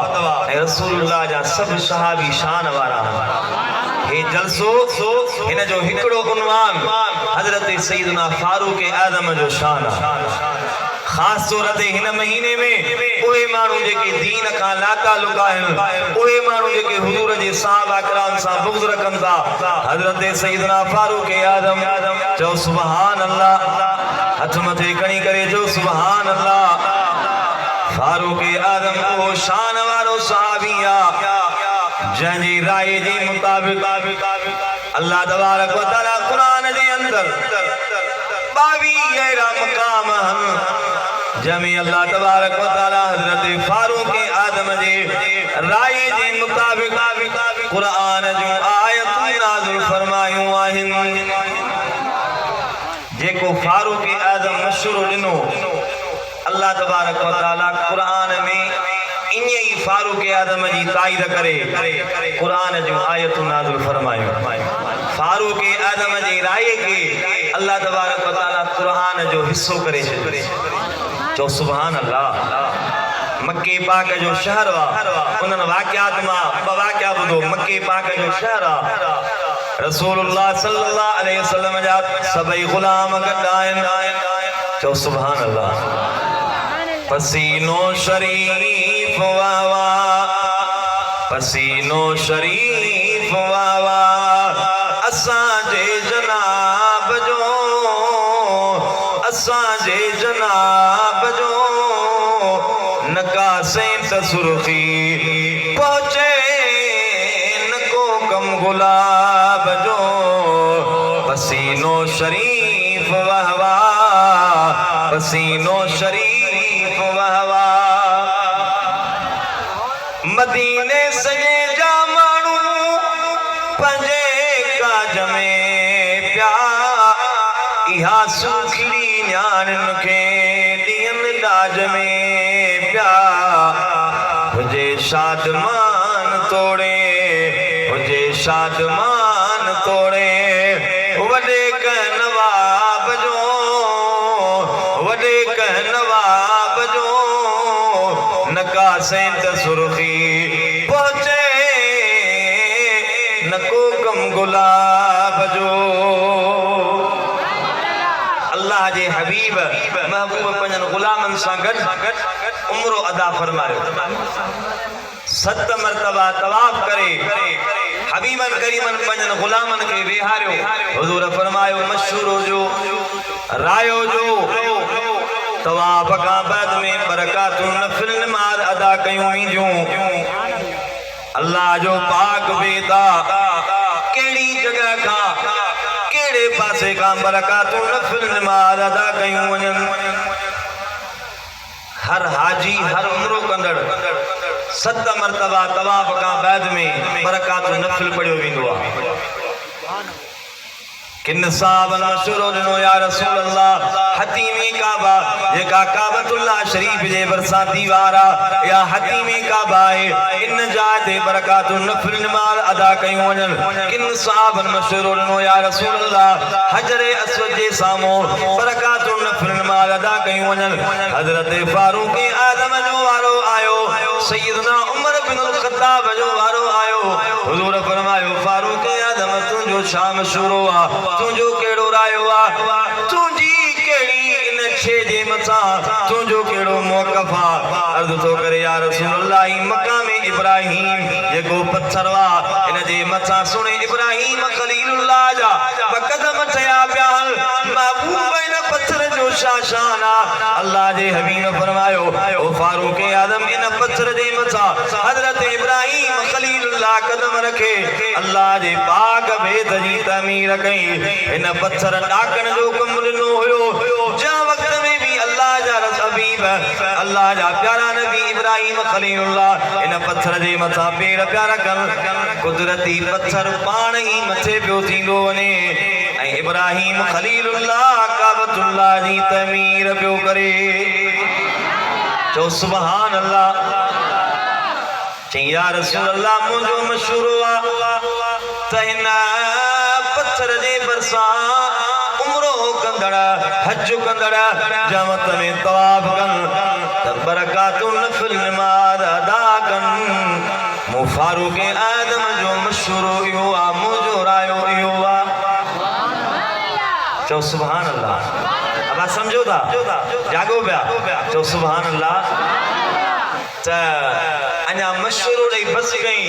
ऐं रसूलुल्लाह जा सब सहाबी शान वारा हे जलसो हिन जो हिकड़ो उन्वान हजरत सैयदना फारूक आज़म जो शान खास तौर ते हिन महीने में ओए मानू जेके दीन का लाता लुकायन ओए मानू जेके हुजूर जे साहबा कराम सा बुग़्ज़ रखन था हजरत सैयदना फारूक आज़म जो सुभान अल्लाह हथ मथे खणी करे जो सुभान अल्लाह फारूक आज़म को शान वारो सहाबिया जंहिंजी राय जे मुताबिक अल्लाह तबारक व तआला कुरान जे अंदर 22 अहिड़ा मक़ाम जमी अल्लाह तबारक व तआला हजरत फारूक आज़म जे राय जे मुताबिक कुरान जो आयतूं नाज़िल फरमायूं आहिनि जेको फारूक आज़म मशवरो ॾिनो अल्लाह तबारक व तआला कुरान में इन ही फारूक आज़म जी ताईद करे कुरान जो आयतूं नाज़िल फरमायूं फारूक आज़म जी राय के अल्लाह तबारक व तआला कुरान जो हिस्सो करे जो सुभान अल्लाह मक्के पाक जो शहर वा उन वाक़यात मां वाक़या बुधो मक्के पाक जो शहर आ रसूलुल्लाह सल्लल्लाहु अलैहि वसल्लम जा सभई गुलाम गडायन जो सुभान अल्लाह पसीनो शरीफ वावा पसीनो शरीफ वावा असां जे जनाब जो नकासे तसुरखी पहुंचे नको कम गुलाब जो पसीनो शरीफ वहवा पसीनो शरीफ वहवा मदीने से जा मानू पंजे काज में प्या इहा सुखड़ी न्याणन के दियन दाज में प्या हुजे शादमान तोड़े हुजे शादमान तोड़े वडे कह नवाब जो नकासे तसुरखी पहुंचे नको कम गुलाब जो अल्लाह जे हबीब महबूब पंजन गुलामन सा गड उम्रो अदा फरमायो 7 मरतबा तवाफ करे हबीबन करीमन पंजन गुलामन के विहारियो हुजूर फरमायो मशहूर जो रायो जो तवाफ का बाद में बरकातुन नफिल नमाज अदा कयूं वेंदियूं अल्लाह जो पाक बेदा केड़ी जगह का केड़े पासे का बरकातुन नफिल नमाज अदा कयूं वञन हर हाजी हर उम्रो कंदड़ 7 मरतबा तवाफ का बाद में बरकातुन नफिल पढ़ियो वेंदो आहे किन साहबन मशहूर ॾिनो या रसूल अल्लाह हतीमी काबा जेका काबतुल्लाह शरीफ जे भरसा दीवारा या हतीमी काबा है इन जाए ते बरकातुन नफिल नमाज अदा कयूं वञन किन साहबन मशहूर ॾिनो या रसूल अल्लाह हजरे अस्वद जे सामो बरकातुन नफिल नमाज अदा कयूं वञन हजरत फारूक आज़म जो वारो आयो सैयदना उमर बिन ख़त्ताब जो वारो आयो हुजूर फरमायो फारूक आज़म तुंजो शाम शुरू आ तुंजो केड़ो रायो आ तुंजी केड़ी इन छे जे मथा तुंजो केड़ो मौक़िफ़ आ अर्ज़ तो करे या रसूल अल्लाह मकाम इब्राहिम जेको पत्थर वा इन जे मथा सुने इब्राहिम खलीलुल्लाह जा बकदम थया पिया महबूब इन पत्थर जो शान आ अल्लाह जे हबीब फरमायो ओ फारूक आज़म इन पत्थर जे मथा हजरत इब्राहिम खलीलुल्लाह कदम रखे अल्लाह जे पाक भेद जी तामीर कई इन पत्थर डाकण जो कम ॾिनो हुयो जा वक्त में भी अल्लाह जा हबीब अल्लाह जा प्यारा नबी इब्राहिम खलीलुल्लाह इन पत्थर जे मथा पेड़ प्यारा कर कुदरती पत्थर पाण ही मथे पियो थींदो वञे ऐं इब्राहिम खलीलुल्लाह काबतुल्लाह जी तमीर पियो करे चो सुभान अल्लाह चई या रसूल अल्लाह मुंहिंजो मशहूर आ त हिन पत्थर जे भरसा उमरो कंदड़ हज कंदड़ जमत में तवाफ कन त बरकातुन नफिल नमाज अदा कन मु फारूक आदम जो मशहूर इहो आ मुंहिंजो रायो इहो आ चो सुभान अल्लाह अब समझो था जागो पिया चो सुभान अल्लाह त अञा मशहूर ॾेई बस गई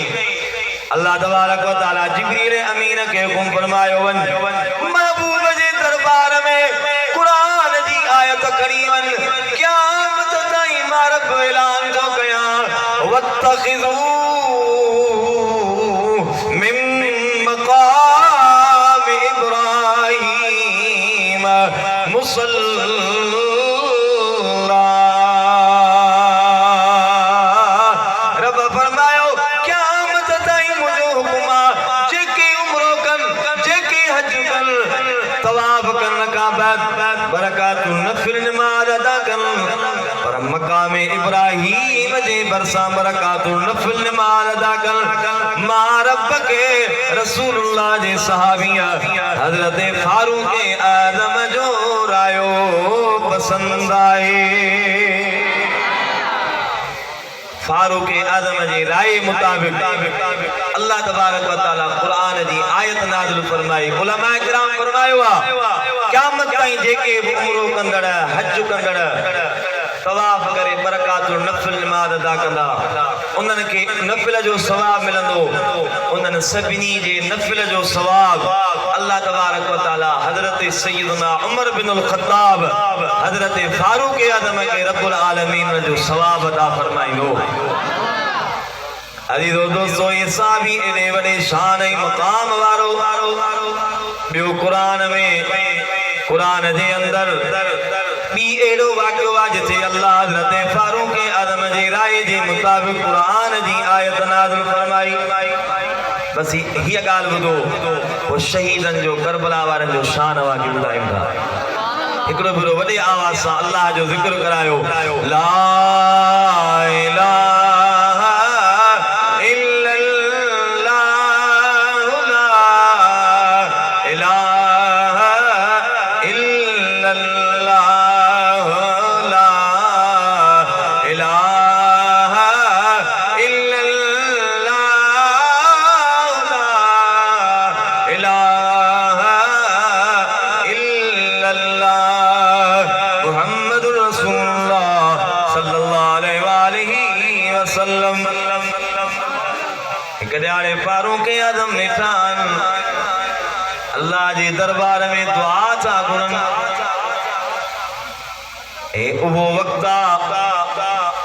अल्लाह तबारक व तआला जिब्रील अमीन के हुकुम फरमायो वन महबूब जे दरबार में कुरान जी आयत खणी वन क़यामत ताईं मां रब ऐलान थो कयां वत्तखिज़ू मिन मक़ाम इब्राहीम मुसल्ला रब फरमायो क़यामत ताईं मुंहिंजो हुकुम आ जेके उमरो कन जेके हज कन तवाफ कन खां बाद बरकातुन नफिल नमाज अदा कन पर मकाम इब्राहीम जे भरसा बरकातुन नफिल नमाज अदा कन मां रब के रसूलुल्लाह जे सहाबी हजरत फारूक आदम जो रायो पसंद आए फारूक आदम जी राय मुताबिक अल्लाह तबारक व तआला कुरान जी आयत नाज़िल फरमाई उलमा किराम फरमायो आ क़यामत ताईं जेके उमरो कंदड़ हज कंदड़ तवाफ करे बरकातुल नफिल नमाज अदा कंदा उन्हनि खे नफिल जो सवाब मिलंदो उन्हनि सभिनी जे नफिल जो सवाब अल्लाह तबारक व तआला हजरत सैयदना उमर बिन अल ख़त्ताब हजरत फारूक आदम के रब्बुल आलमीन जो सवाब अदा फरमाइंदो अजीजो दोस्तों ये साहबी एडे वडे शान ऐं मकाम वारो ॿियो कुरान जे अंदर बी एड़ो वाक़ियो आ जिथे अल्लाह हजरत फारूक आदम जे राय जे मुताबिक कुरान जी आयत नाज़िल फरमाई बस ही ॻाल्हि ॿुधो वो शहीदन जो करबला वारन जो शान वाक़ियो ॿुधायूं था हिकिड़ो भेरो वॾे आवाज़ सां अल्लाह जो ज़िक्र करायो ला इलाहा इल्लल्लाहु ला इलाहा इल्लल्लाहु ला इलाहा इल्लल्लाहु ला इलाहा इल्लल्लाह मुहम्मदुर रसूलुल्लाह सल्लल्लाहु अलैहि वसल्लम गड्यारे फारूक आदम ने ठान अल्लाह जे दरबार में दुआ था घुरन ए उहो वक्त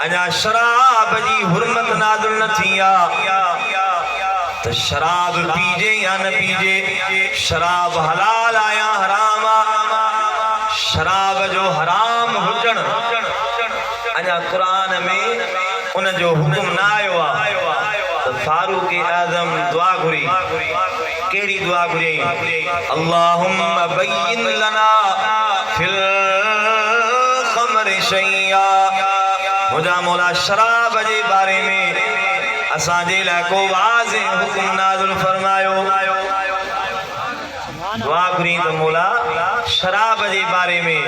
अञा शराब जी हुरमत नाज़िल न थी आ तो शराब पीजे या न पीजे शराब हलाल आया हराम आ शराब जो हराम हुजण अञा कुरान में उन जो हुकुम न आयो आ तो फारूक आज़म दुआ घुरी केड़ी दुआ घुरी अल्लाहुम्मा बय्यिन लना फिल खमर शैया मुझा मौला शराब जे बारे में असां जे लाइ को वाज़े हुकुम नाज़िल फरमायो दुआ घुरी तो मौला शराब जे बारे में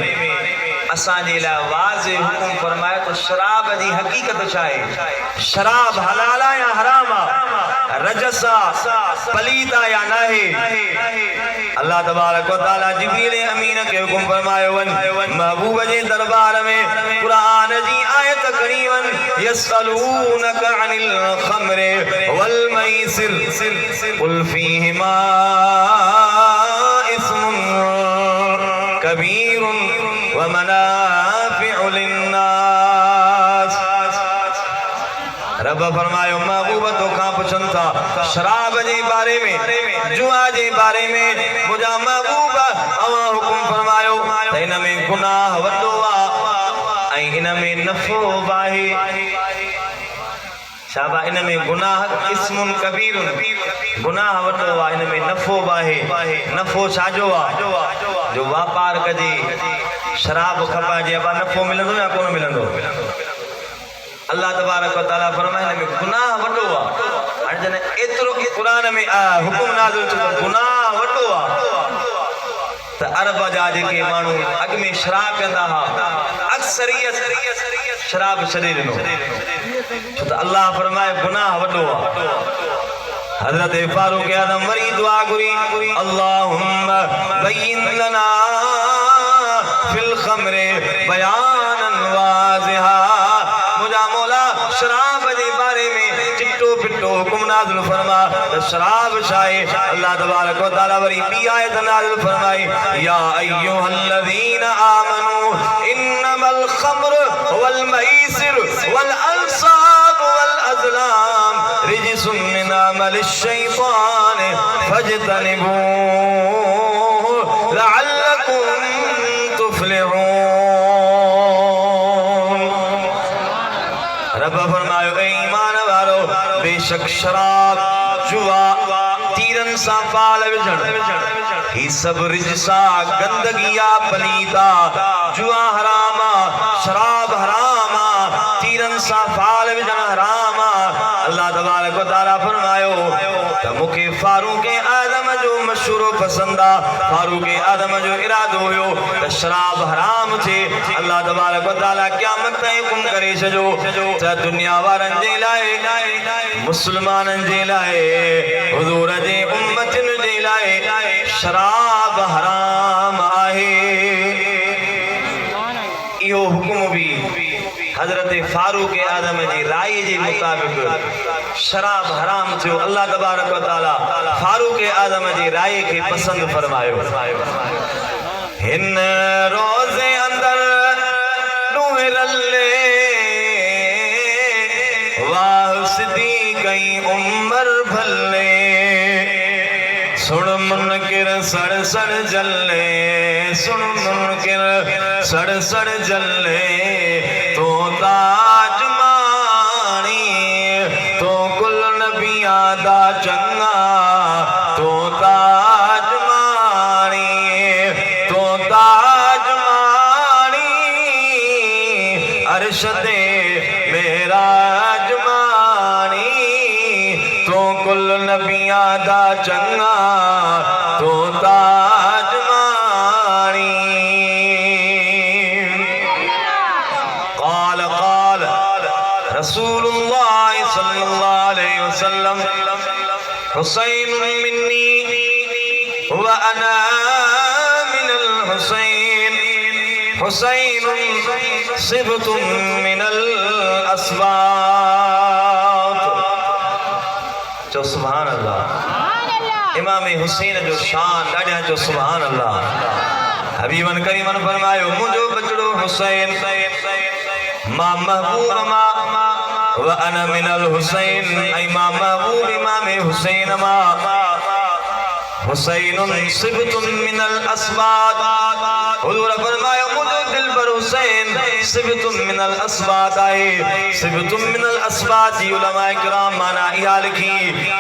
असां जे लाइ वाज़े हुकुम फरमायो तो शराब जी हकीकत छा आहे शराब हलाल आ या हराम आ रजस आ पलीत आ या नाहे अल्लाह तबारक व तआला जिब्रील अमीन के हुकुम फरमायो वन महबूब जे दरबार में कुरान जी आयत खणी वन यसअलूनका अनिल खमर वल मैसिर कुल फीहिमा इस्मुन कबीर व मनाफिउ लिन्नास रब फरमायो महबूब तो खां पुछन था शराब जे बारे में जुआ जे बारे में मुझा महबूब अवा हुकुम फरमायो त इन में गुनाह वॾो आ ऐं इन में नफ़ो बाहे शाबा इन में गुनाह इस्मुन कबीरुन गुनाह वॾो आहे इन में नफ़ो बाहे नफ़ो छाजो आहे जो वापार कजे शराब खपाइजे अब नफ़ो मिलंदो या कोन मिलंदो अल्लाह तबारक व तआला फरमाए हिन में गुनाह वॾो आहे हाणे जॾहिं एतिरो क़ुरान में हुकुम नाज़िल थियो त गुनाह वॾो आहे त अरब जा जेके माण्हू अॻ में शराब पीअंदा हुआ अक्सरियत शराब छॾे ॾिनो छो त अल्लाह फरमाए गुनाह वॾो आहे हज़रत फारूक आज़म वरी दुआ घुरी अल्लाहुम्मा बय्यिन लना फिल ख़म्र बयानन वाज़िहा मुझा मौला शराब जे बारे में चिट्टो पिट्टो हुकुम नाज़िल फरमा त शराब शाए अल्लाह तबारक व तआला वरी ॿी आयत नाज़िल फरमाई या अय्युहल्लज़ीना आमनू इन्नमल ख़म्र वल मैसिर वल अंसाब वल अज़लाम रिजसुम मिन अमलिश शैतान फज्तनिबूहु लअल्लकुम तुफ्लिहून रब फरमायो ए ईमान वारो बेशक शराब जुआ तीरन सा फाल विझण ही सब रिजसा गंदगिया पलीता जुआ हरामा शराब हरामा तीरन सा फाल विझण हरामा अल्लाह तबारक व तआला फरमायो त मूंखे फारूक आज़म जो मशूरो पसंद आ फारूक आज़म जो इरादो हुयो त शराब हराम थे अल्लाह तबारक व तआला क़यामत ताईं हुकुम करे छॾियो त दुनिया वारनि जे लाइ मुस्लमाननि जे लाइ हुज़ूर जे उम्मतन जे लाइ शराब हराम आहे इहो हुकुम भी हजरत फारूक आज़म जी राय जे मुताबिक शराब हराम थियो अल्लाह तबारक व तआला फारूक आज़म जी राय के पसंद फरमायो हिन रोज़े अंदर नुहरले वाह सिद्दीक़ उमर भले सुन मुनकिर सड़ सड़ जले सुन मुनकिर सड़ सड़ जले तो ताज मानी तो कुल नबिया दा चंगा तो ताज मानी तो ताज मानी अर्श दे मेराज मानी तो कुल नबिया दा चंगा तो ताज मानी قال रसूलुल्लाह सल्लल्लाहु अलैहि वसल्लम हुसैन मिन्नी व अना मिनल हुसैन हुसैन सिबतुम मिनल अस्वात जो सुभान अल्लाह इमाम हुसैन जो शान ॾाढा जो सुभान अल्लाह हबीबन करीमन फरमायो मुंहिंजो बचड़ो हुसैन मां महबूब मां व अना मिनल हुसैन ऐं मां महबूब इमाम हुसैन मां हुसैन सिबतुम मिनल अस्वात हुजूर फरमायो मुंहिंजो दिल पर हुसैन सिबतुम मिनल अस्वात आहे सिबतुम मिनल अस्वात जी उलमाए किराम माना इहा लिखी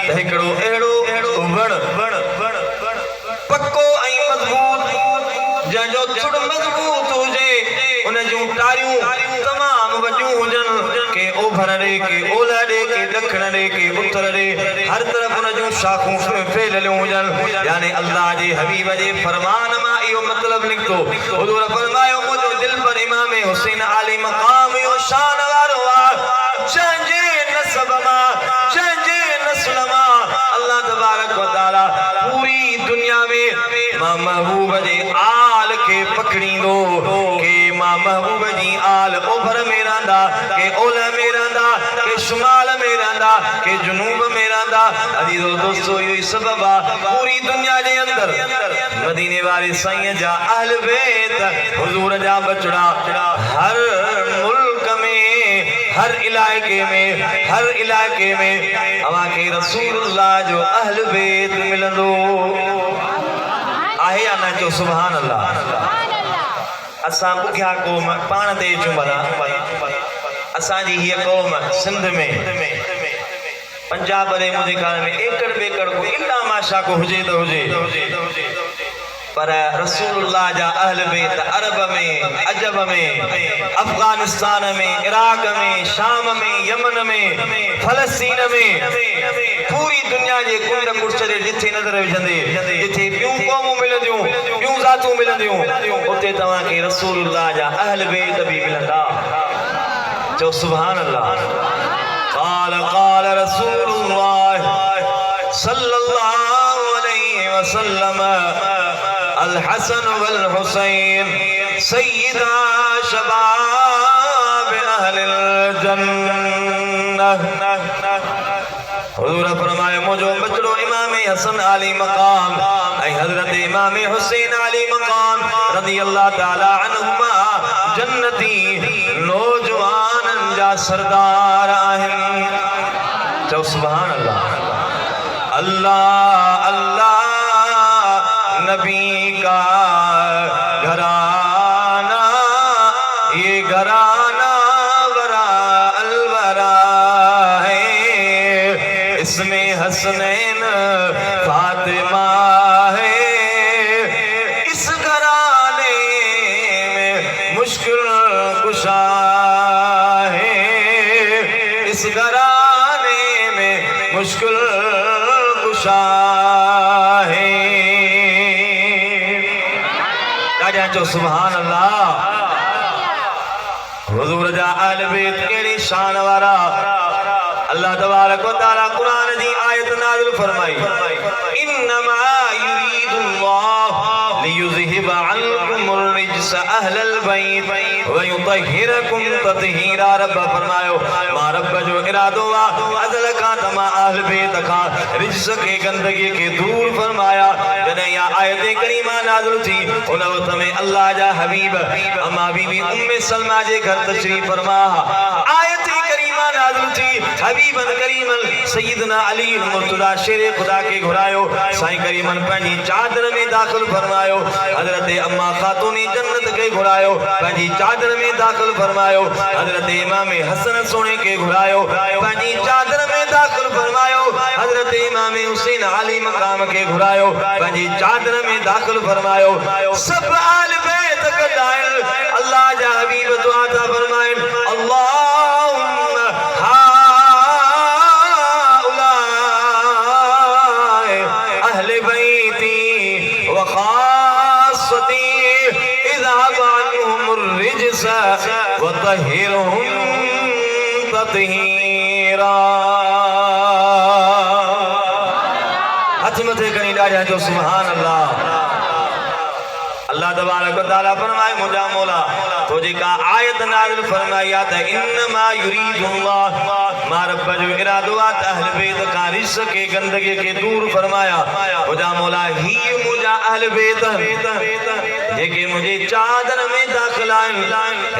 त हिकिड़ो अहिड़ो वण पक्को ऐं मज़बूत जंहिंजो चुड़ मज़बूत हुजे उन जूं टारियूं तमाम वॾियूं हुजनि के ओभर ॾे के ओलह ॾे के ॾखण ॾे के उत्तर ॾे हर तरफ़ उन जूं शाखूं फैलियलूं हुजनि यानी अल्लाह जे हबीब जे फरमान मां इहो मतिलबु निकितो हुजूर फरमायो मुंहिंजो दिल पर इमाम हुसैन आली मक़ाम इहो शान वारो आहे जंहिंजे नसब मां जंहिंजे नस्ल मां अल्लाह तबारक व तआला पूरी दुनिया में मां महबूब जे आल के पकड़ींदो के मां महबूब जी आल ओभर में रहंदा के ओलह में रहंदा के शुमाल में रहंदा के जुनूब में रहंदा अजीजो दोस्तों इहो सबब आहे पूरी दुनिया जे अंदर मदीने वाले साईं जा अहल बैत हुजूर जा बचड़ा हर मुल्क में हर इलाके में अवांखे रसूलुल्लाह जो अहल बैत मिलंदो आहे या न जो सुभान अल्लाह असां बुघिया क़ौम पाण ते अचूं भला असांजी हीअ क़ौम सिंध में पंजाब रे मुंहिंजे ख़्याल में एकड़ बेकड़ को इल्ला माशा को हुजे त हुजे पर रसूलुल्लाह जा अहल बैत अरब में अजब में अफगानिस्तान में इराक में शाम में यमन में फलस्तीन में पूरी दुनिया जे कुंड कुर्चरे जिथे नजर विझंदे जिथे ॿियूं क़ौमूं मिलंदियूं ॿियूं ज़ातूं मिलंदियूं उते तव्हांखे रसूलुल्लाह जा अहल बैत बि मिलंदा चओ सुभान अल्लाह قال رسول الله صلى الله عليه وسلم الحسن والحسين سيدا شباب أهل الجنة हुजूर फरमाए मुझो बचड़ो इमाम हसन आली मकाम ऐं हजरत इमाम हुसैन आली मकाम रज़ी अल्लाह ताला अन्हुमा जन्नती नौजवानन जा सरदार आहिनि चओ सुभान अल्लाह अल्लाह अल्लाह नबी का घराना ये घराना वरा अलवरा है इसमें हसनैन फातिमा है इस घराने में मुश्किल कुशा है इस घराने में मुश्किल कुशा है चो सुभान अल्लाह हुजूर जा अहल बैत केड़ी शान वारा अल्लाह तबारक व तआला कुरान जी आयत नाज़िल फरमाई इन्नमा युरीदुल्लाह लियुज़हिब अन्कुमुर रिज्स अहलल बैत व युतहिरकुम तत्हीरा रब फरमायो मां रब जो इरादो आ अज़ल का तमा अहल बैत का रिज्स के गंदगी के दूर फरमाया जने या आयत करीमा नाज़िल थी उन वक्त में अल्लाह जा हबीब अम्मा बीबी उम्मे सलमा जे घर तशरीफ फरमा आयत करीमा नाज़िल थी हबीबन करीमन सैयदना अली मुर्तजा शेर खुदा के घुरायो साईं करीमन पंहिंजी चादर में दाखिल फरमायो हजरत अम्मा खातून जन्नत के घुरायो पंहिंजी चादर में दाखिल फरमायो हजरत इमाम हसन सोने के घुरायो पंहिंजी चादर में दाखिल फरमायो हजरत इमाम हुसैन अली मकाम के घुरायो पंहिंजी चादर में दाखिल फरमायो सब आल बैत कदाइल अल्लाह जा हबीब दुआ था फरमाए अल्लाहुम्मा हाउलाए अहले बैती व खासती इज़हब अन्हुमुर रिज्स व तहिरहुम तत्हीरा हाथ मथे करी डाढ़िया जो सुभान अल्लाह अल्लाह तबारक व तआला फरमाए मुझा मौला तो जेका आयत नाज़िल फरमाई आ त इन्नमा युरीदुल्लाह मां रब जो इरादो आ त अहल बैत का रिज्स के गंदगी के दूर फरमाया मुझा मौला ही मुझा अहल बैत जेके मुझे चादर में दाखिल आहिनि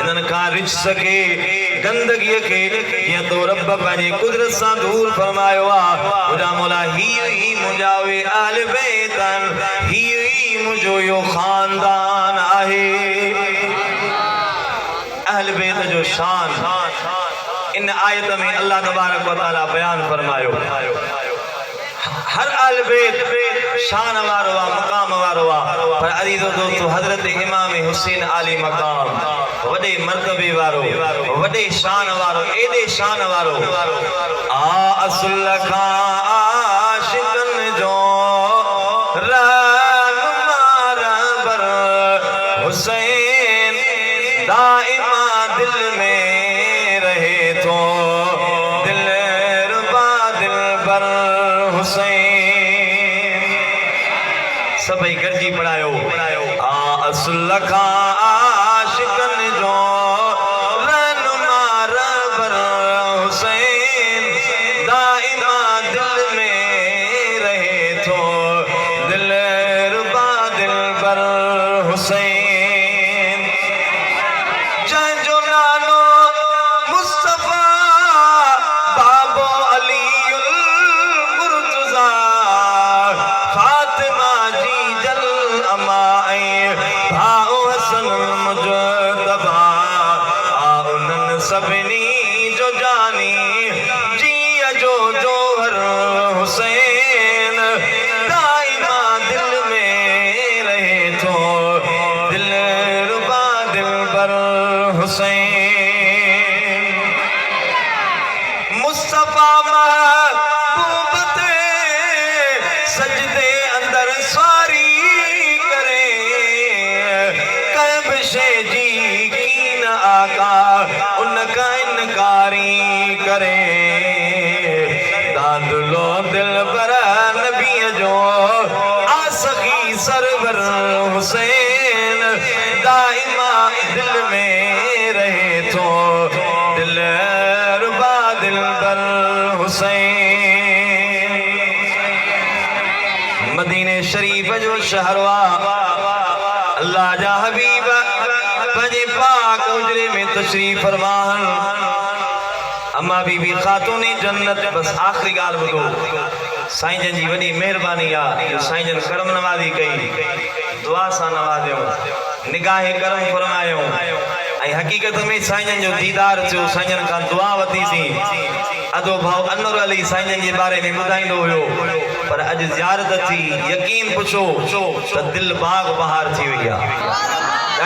इन्हनि खां रिज्स के गंदगी के ये तो रब पंहिंजी कुदरत सां दूर फरमायो आ मुझा मौला ही मुझा वे अहल बैत ही मुझो यो खानदान आहे अहल बैत जो शान इन आयत में अल्लाह तबारक व तआला बयान फरमायो हर अहल बैत शान वारो आ मकाम वारो आ पर अजीजो दोस्तों हजरत इमाम हुसैन आली मकाम वडे मर्तबे वारो वडे शान वारो एदे शान वारो आ असुल खा आशिकन जो हुसैन दाइमा दिल में रहे तो दिल रुबा दिल पर हुसैन सभई गॾिजी पढ़ायो आ असुल खा आशिकन जो रहनुमा रबर हुसैन दाइमा दिल में रहे तो दिल रुबा दिल पर हुसैन फातिमा जी जल अमाए भाउ हसन सभिनी जो जानी जिया जो जोहर हुसैन दाइमा दिल में रहे तो दिल रुबा दिल पर हुसैन मुस्तफा महबूब ते सजदे अंदर स्वारी करे कब शे जी कीन आका उनका इनकारी करे दादलो दिल पर नबी जो आसकी सरवर हुसैन दाइमा दिल में रहे तो दिल रुबा दिल पर हुसैन मदीने शरीफ जो शहरवा अल्लाह जा हबीब पंजे पाक उजरे में तशरीफ फरमान अम्मा बीबी खातून जन्नत बस आखिरी गाल बुधो साईं जन जी वडी मेहरबानी आ जो साईं जन करम नवाजी कई दुआ सा नवाजो निगाह करम फरमायो ऐं हकीकत में साईं जन जो दीदार थियो साईं जन खां दुआ वती सी अदो भाव अनवर अली साईं जन जे बारे में ॿुधाईंदो हुयो पर अॼु ज़ियारत थी यकीन पुछो त दिल बाग बहार थी वई आहे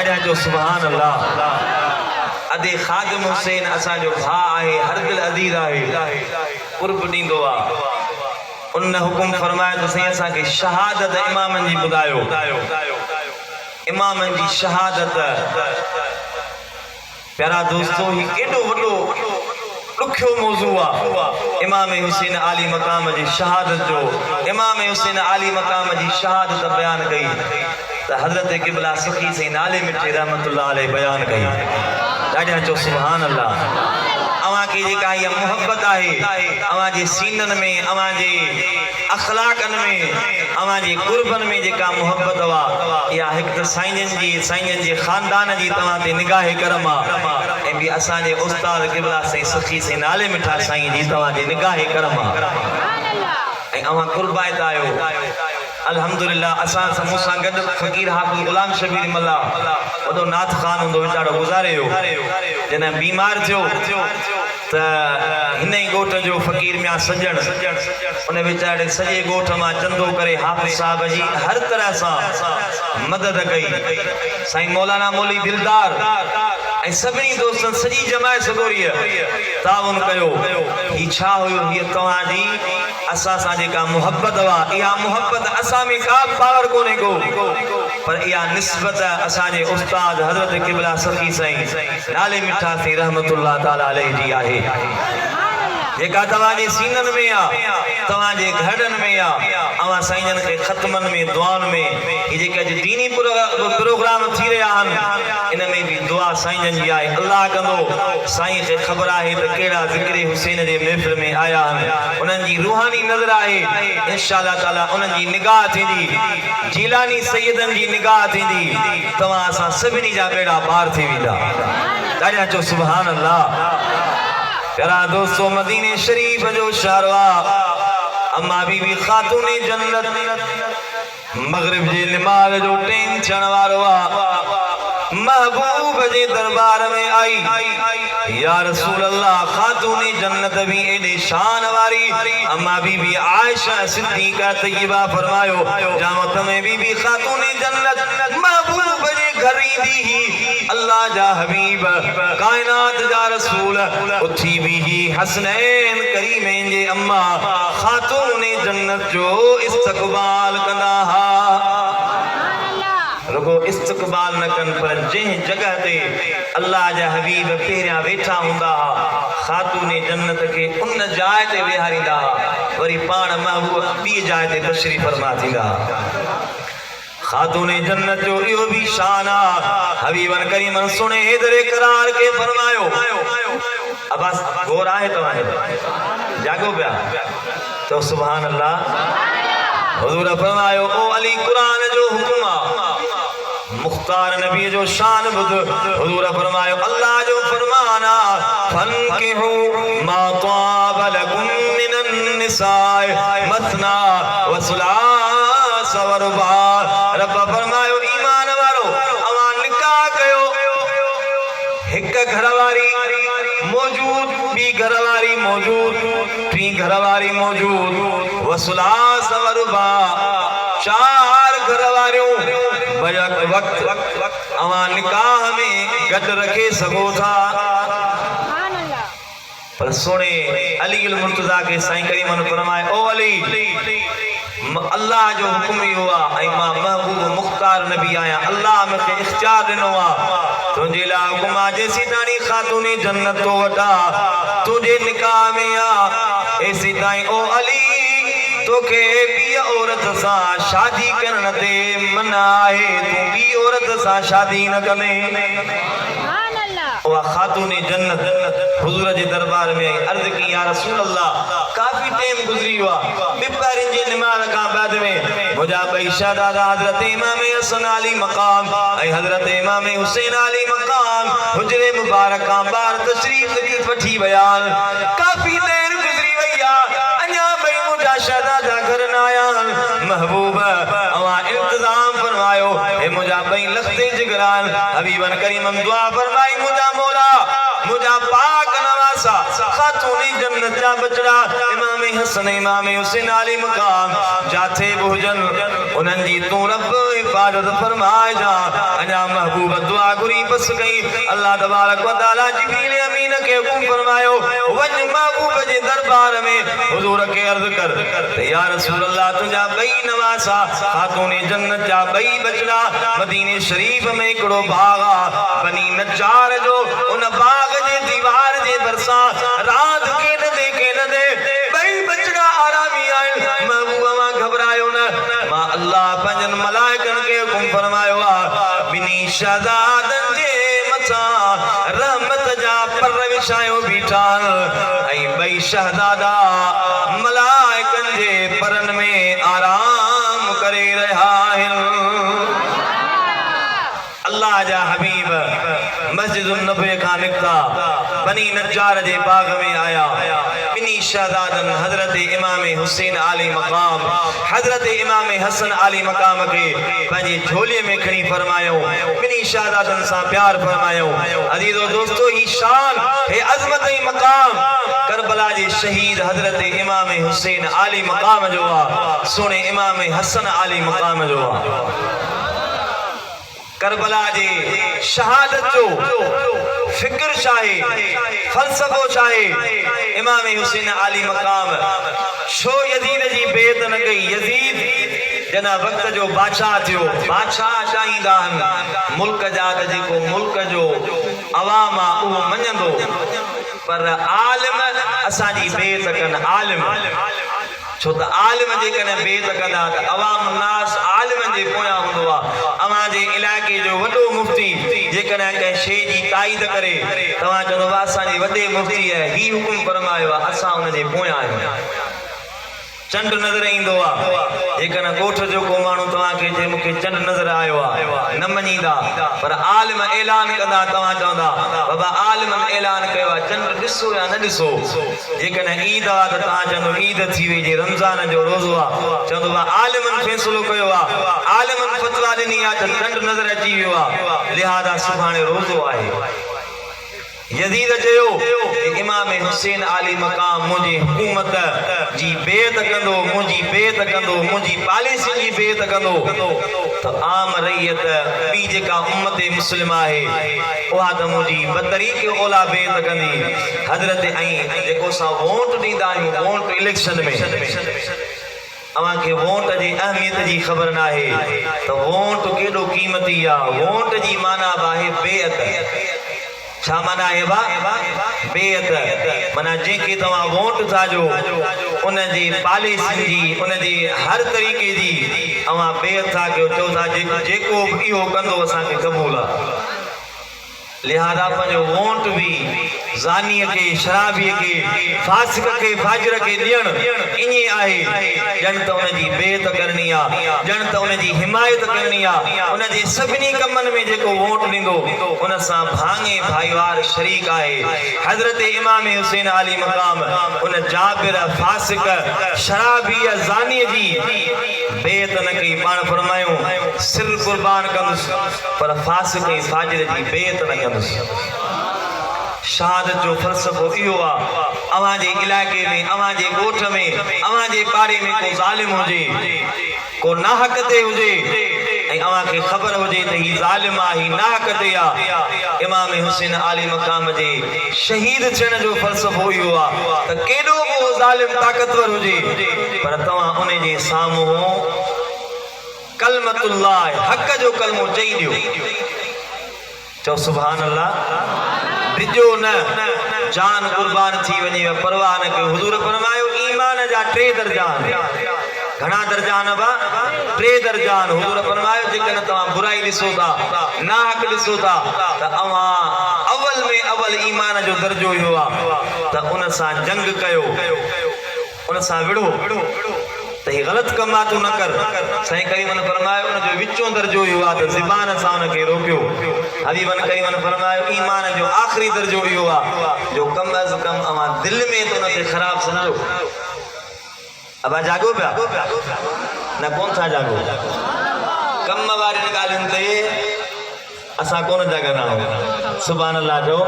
ॾाढा जो सुभान अल्लाह अदे खादिम हुसैन असांजो भाउ आहे हर दिल अदीद आहे कुर्ब ॾींदो आहे उन हुकुम फरमायो त साईं असांखे शहादत इमामनि जी ॿुधायो इमामनि जी शहादत प्यारा दोस्तों ही केॾो वॾो ॾुखियो मौज़ू आहे इमाम हुसैन आली मक़ाम जी शहादत जो इमाम हुसैन आली मक़ाम जी शहादत बयान कई त हज़रत क़िबला सखी से नाले मिठे रहमतुल्लाह अलैह बयान कई ॾाढा चो सुभान अल्लाह अवां की जेका इहा मोहब्बत आहे अवां जे सीननि में अवां जे अखलाकनि में अवां जे कुर्बनि में जेका मोहब्बत वा इहा हिकु त साईं जन जे ख़ानदान जी तव्हां ते निगाह करम आहे ऐं ॿी असांजे उस्ताद क़िबला साईं सखी से नाले मिठा साईं जी तव्हां जे निगाह करम आहे ऐं अवां कुर्बाइत आहियो अल्हम्दुलिल्लाह असां मूंसां गॾु फ़कीर हाफ़िज़ गुलाम शबीर मल्ला वॾो नाथ ख़ान हूंदो वीचारो गुज़ारे वियो जॾहिं बीमार थियो त हिन ई ॻोठ जो फ़कीर मियां सजण उन वीचारे सॼे ॻोठ मां चंदो करे हाफ़िज़ साहब जी हर तरह सां मदद कई साईं मौलाना मौली दिलदार ऐं सभिनी दोस्तनि सॼी जमायत सगोरीअ ताउन कयो ही छा हुयो हीअ तव्हांजी असां सां जेका मोहब्बत हुआ इहा मोहब्बत असां में का पावर कोन्हे को पर इहा निस्बत असांजे उस्ताद हज़रत क़िबला सखी साईं नाले मिठा साईं रहमतुल्लाह ताला अलैह जी आहे जेका तव्हांजे सीननि में आहे तव्हांजे घरनि में आहे अवां साईं जन खे ख़तमनि में दुआनि में ही जेके अॼु दीनी प्रोग्राम थी रहिया आहिनि इन में बि दुआ साईं जन जी आहे अल्लाह कंदो साईं खे ख़बर आहे त कहिड़ा ज़िक्र हुसैन जे महफ़िल में आया आहिनि उन्हनि जी रूहानी नज़र आहे इंशाअल्लाह ताला उन्हनि जी निगाह थींदी जीलानी सैयदनि जी निगाह थींदी तव्हां असां सभिनी जा बेड़ा पार थी वेंदा ॾाढा चो सुभान अल्लाह प्यारा दोस्तों मदीने शरीफ जो शारवा अम्मा बीबी खातून जन्नत मगरिब जे नमाज़ जो टाइम थियण वारो आहे महबूब जे दरबार में आई या रसूल अल्लाह खातून जन्नत भी एडे शान वारी अम्मा बीबी आयशा सिद्दीका तय्यबा फरमायो जामो तमे बीबी खातून जन्नत महबूब जे घर ईंदी ही अल्लाह जा हबीब कायनात जा रसूल उथी भी ही हसनैन करीमैन जे अम्मा खातून जन्नत जो इस्तक़बाल कंदा हा रुगो इस्तक़बाल न कन पर जंहिं जगह ते अल्लाह जा हबीब पहिरियां वेठा हूंदा खातून जन्नत के उन जाइ ते विहारींदा वरी पाण महबूब ॿी जाइ ते तशरीफ़ फरमा थींदा खातून जन्नत जो इहो भी शान आहे हबीबन करीमन सुने हेदरे करार के फरमायो अब्बास गोर आहे तव्हांजो जागो पिया तो सुभान अल्लाह हुजूर फरमायो ओ अली कुरान जो हुक्म आहे मुख्तार नबी जो शान बुध हुजूर फरमायो अल्लाह जो फरमाना फनकिहु मा ताब लकुम मिनन निसाए मसना व सुलास व रुबा रब फरमायो ईमान वारो अवां निकाह कयो हिक घरवारी घरवारी मौजूद वसुलास वरुबा 4 घरवारियों बयक वक्त अवा निकाह में गड रखे सगो था पर सोने अली मुर्तजा के साईं करीम ने फरमाए ओ अली अल्लाह जो हुक्म ही हुआ ऐं मां महबूब मुख्तार नबी आया अल्लाह मूंखे इख्तियार ॾिनो आहे तुंहिंजे लाइ हुक्म आहे जेसीं ताणी ख़ातून जन्नत तो वठा तुंहिंजे निकाह में आहे एसीं ताईं ओ अली तोखे ॿी औरत सां शादी करण ते मना आहे तूं ॿी औरत सां शादी न कंदे खातून जन्नत हुजूर जे दरबार में अर्ज की या रसूल अल्लाह काफी टाइम गुजरी हुआ बिपारिन जी नमाज का बाद में मुझा भाई शहजादा हजरत इमाम हसन अली मकाम ऐ हजरत इमाम हुसैन अली मकाम हुजरे मुबारक का बार तशरीफ वठी बयान काफी देर गुजरी वैया अन्या भाई मुझा शहजादा घर न आया महबूब अवा इंतजाम फरमायो ए मुझा भाई लखते जिगरान हबीबन करीम दुआ फरमाई मुझा मौला मुझा पाक नवासा खातून जन्नत जा बचड़ा इमाम हसन इमाम हुसैन अली मकाम जाथे भोजन उनन जी तू रब हिफाजत फरमाए जा अन्या महबूब दुआ गुरी बस गई अल्लाह तबारक व तआला जिब्रील अमीन के हुक्म फरमायो वज महबूब जे दरबार में हुजूर के अर्ज कर या रसूल अल्लाह तुझा बई नवासा खातून जन्नत जा बई बचड़ा मदीने शरीफ में एकड़ो बाग बनी नजार जो उन बाग जे दीवार जे बरसा रात के न दे बई बचड़ा आरामी आए महबूब मां घबरायो न मां अल्लाह पंजन मलाइकन के हुक्म फरमायो बिनी शहजादन जे मथा रहमत जा पर विछायो बीठान ऐ बई शहजादा मलाइकन जे परन में आराम करे रहा है अल्लाह जा हबीब मस्जिद नबी का निकता बनी नज्जार जे बाग में आया बिनी शहजादन हजरत इमाम हुसैन अली मकाम हजरत इमाम हसन अली मकाम के पंहिंजी झोली में खणी फरमायो बिनी शहजादन सा प्यार फरमायो अजीजो दोस्तों ही शान है अजमत ही मकाम करबला जे शहीद हजरत इमाम हुसैन अली मकाम जो सुने इमाम हसन अली मकाम जो करबला जे शहादत जो फिक्र चाहे फलसफो चाहे इमाम हुसैन अली मकाम छो यजीद जी बेत न कई यजीद जना वक्त जो बादशाह थियो बादशाह चाहींदा मुल्क जा जेको मुल्क जो अवाम वो मञंदो पर आलिम असांजी बेत कन आलिम छो त आलिम जेकॾहिं बेत कंदा त अवाम नास आलिम जे पोयां हूंदो आहे अवां जे इलाइक़े जो वॾो मुफ़्ती जेकॾहिं कंहिं शइ जी ताईद करे तव्हां चवंदो असांजे वॾे मुफ़्ती आहे ही हुकुम फरमायो आहे असां हुन जे पोयां आहियूं चंड नज़र ईंदो आहे जेकॾहिं ॻोठ जो को माण्हू तव्हांखे चए मूंखे चंड नज़र आयो आहे न मञींदा पर आलिम ऐलान कंदा तव्हां चवंदा बाबा आलिमन ऐलान कयो आहे चंड ॾिसो या न ॾिसो जेकॾहिं ईद आहे त तव्हां चवंदो ईद थी वई जे रमज़ान जो रोज़ो आहे चवंदो आहे आलिमन फ़ैसिलो कयो आहे आलिमन फतवा ॾिनी आहे त चंड नज़र अची वियो आहे लिहाज़ा सुभाणे रोज़ो आहे यजीद चयो इमाम हुसैन अली मकाम मुझे हुकूमत जी बेत कंदो मुझी बेत कंदो मुझी पॉलिसी जी बेत कंदो तो आम रैयत बी जेका उम्मत मुस्लिम है उहा त मुझी बतरीक़े ओला बेत कंदी हजरत ऐं जेको सा वोट ॾींदा आहियूं वोट इलेक्शन में अवां खे वोट जी अहमियत जी ख़बर न आहे त वोट केॾो क़ीमती आहे वोट जी माना आहे बेअत छा माना है बेअत माना जेके तव्हां वोट था जो उन जी पॉलिसी जी उन जी हर तरीक़े जी अवां बेअत था कयो चओ था जेको इहो कंदो असांखे क़बूल आहे लिहाज़ा पंहिंजो वोट भी ज़ानीअ के शराबीअ के फासिक के फाजिर के ॾियणु ईअं आहे ॼण त उन जी बेत करणी आहे ॼण त उन जी हिमायत करणी आहे उन जे सभिनी कमनि में जेको वोट ॾींदो उन सां भाङे भाईवार शरीक आहे हज़रत इमाम हुसैन अली मकाम उन जाबिर फासिक शराबीअ ज़ानीअ जी बेत न कई पाण फरमायूं सिर कुर्बान कंदुसि पर फासिक ऐं फाजिर जी बेत न कंदुसि शहादत जो फ़लसफ़ो इहो आहे अवां जे इलाइक़े में अवां जे ॻोठ में अवां जे पाड़े में को ज़ालिम हुजे को नाहक ते हुजे ऐं अवां खे ख़बर हुजे त ही ज़ालिम आहे ही नाहक ते आहे इमाम हुसैन आली मक़ाम जे शहीद थियण जो फ़लसफ़ो इहो आहे त केॾो को ज़ालिम ताक़तवर हुजे पर तव्हां उन जे साम्हूं कलमतुल्लाह हक़ जो कलमो चई ॾियो चओ सुभान अल्लाह डिजो न जान कुर्बान थी वञे परवाह न कयो हुज़ूर फरमायो ईमान जा 3 दर्जा घणा दर्जा न बा 3 दर्जा हुज़ूर फरमायो जेकॾहिं तव्हां बुराई ॾिसो था नाहक ॾिसो था त अवां अवल में अवल ईमान जो दर्जो इहो आहे त उन सां जंग कयो उन सां विड़ो त ही ग़लत कम आहे तूं न कर साईं करीमन फरमायो उन जो विचों दर्जो इहो आहे त ज़बान सां उन खे रोकियो हबीबन करीमन फरमायो ईमान जो आख़िरी दर्जो इहो आहे जो कम अज़ कम अवां दिलि में त उन खे ख़राब सम्झो अब जागो पिया न कोन था जागो कम वारियुनि ॻाल्हियुनि ते असां कोन जागंदा आहियूं सुभान अल्लाह जो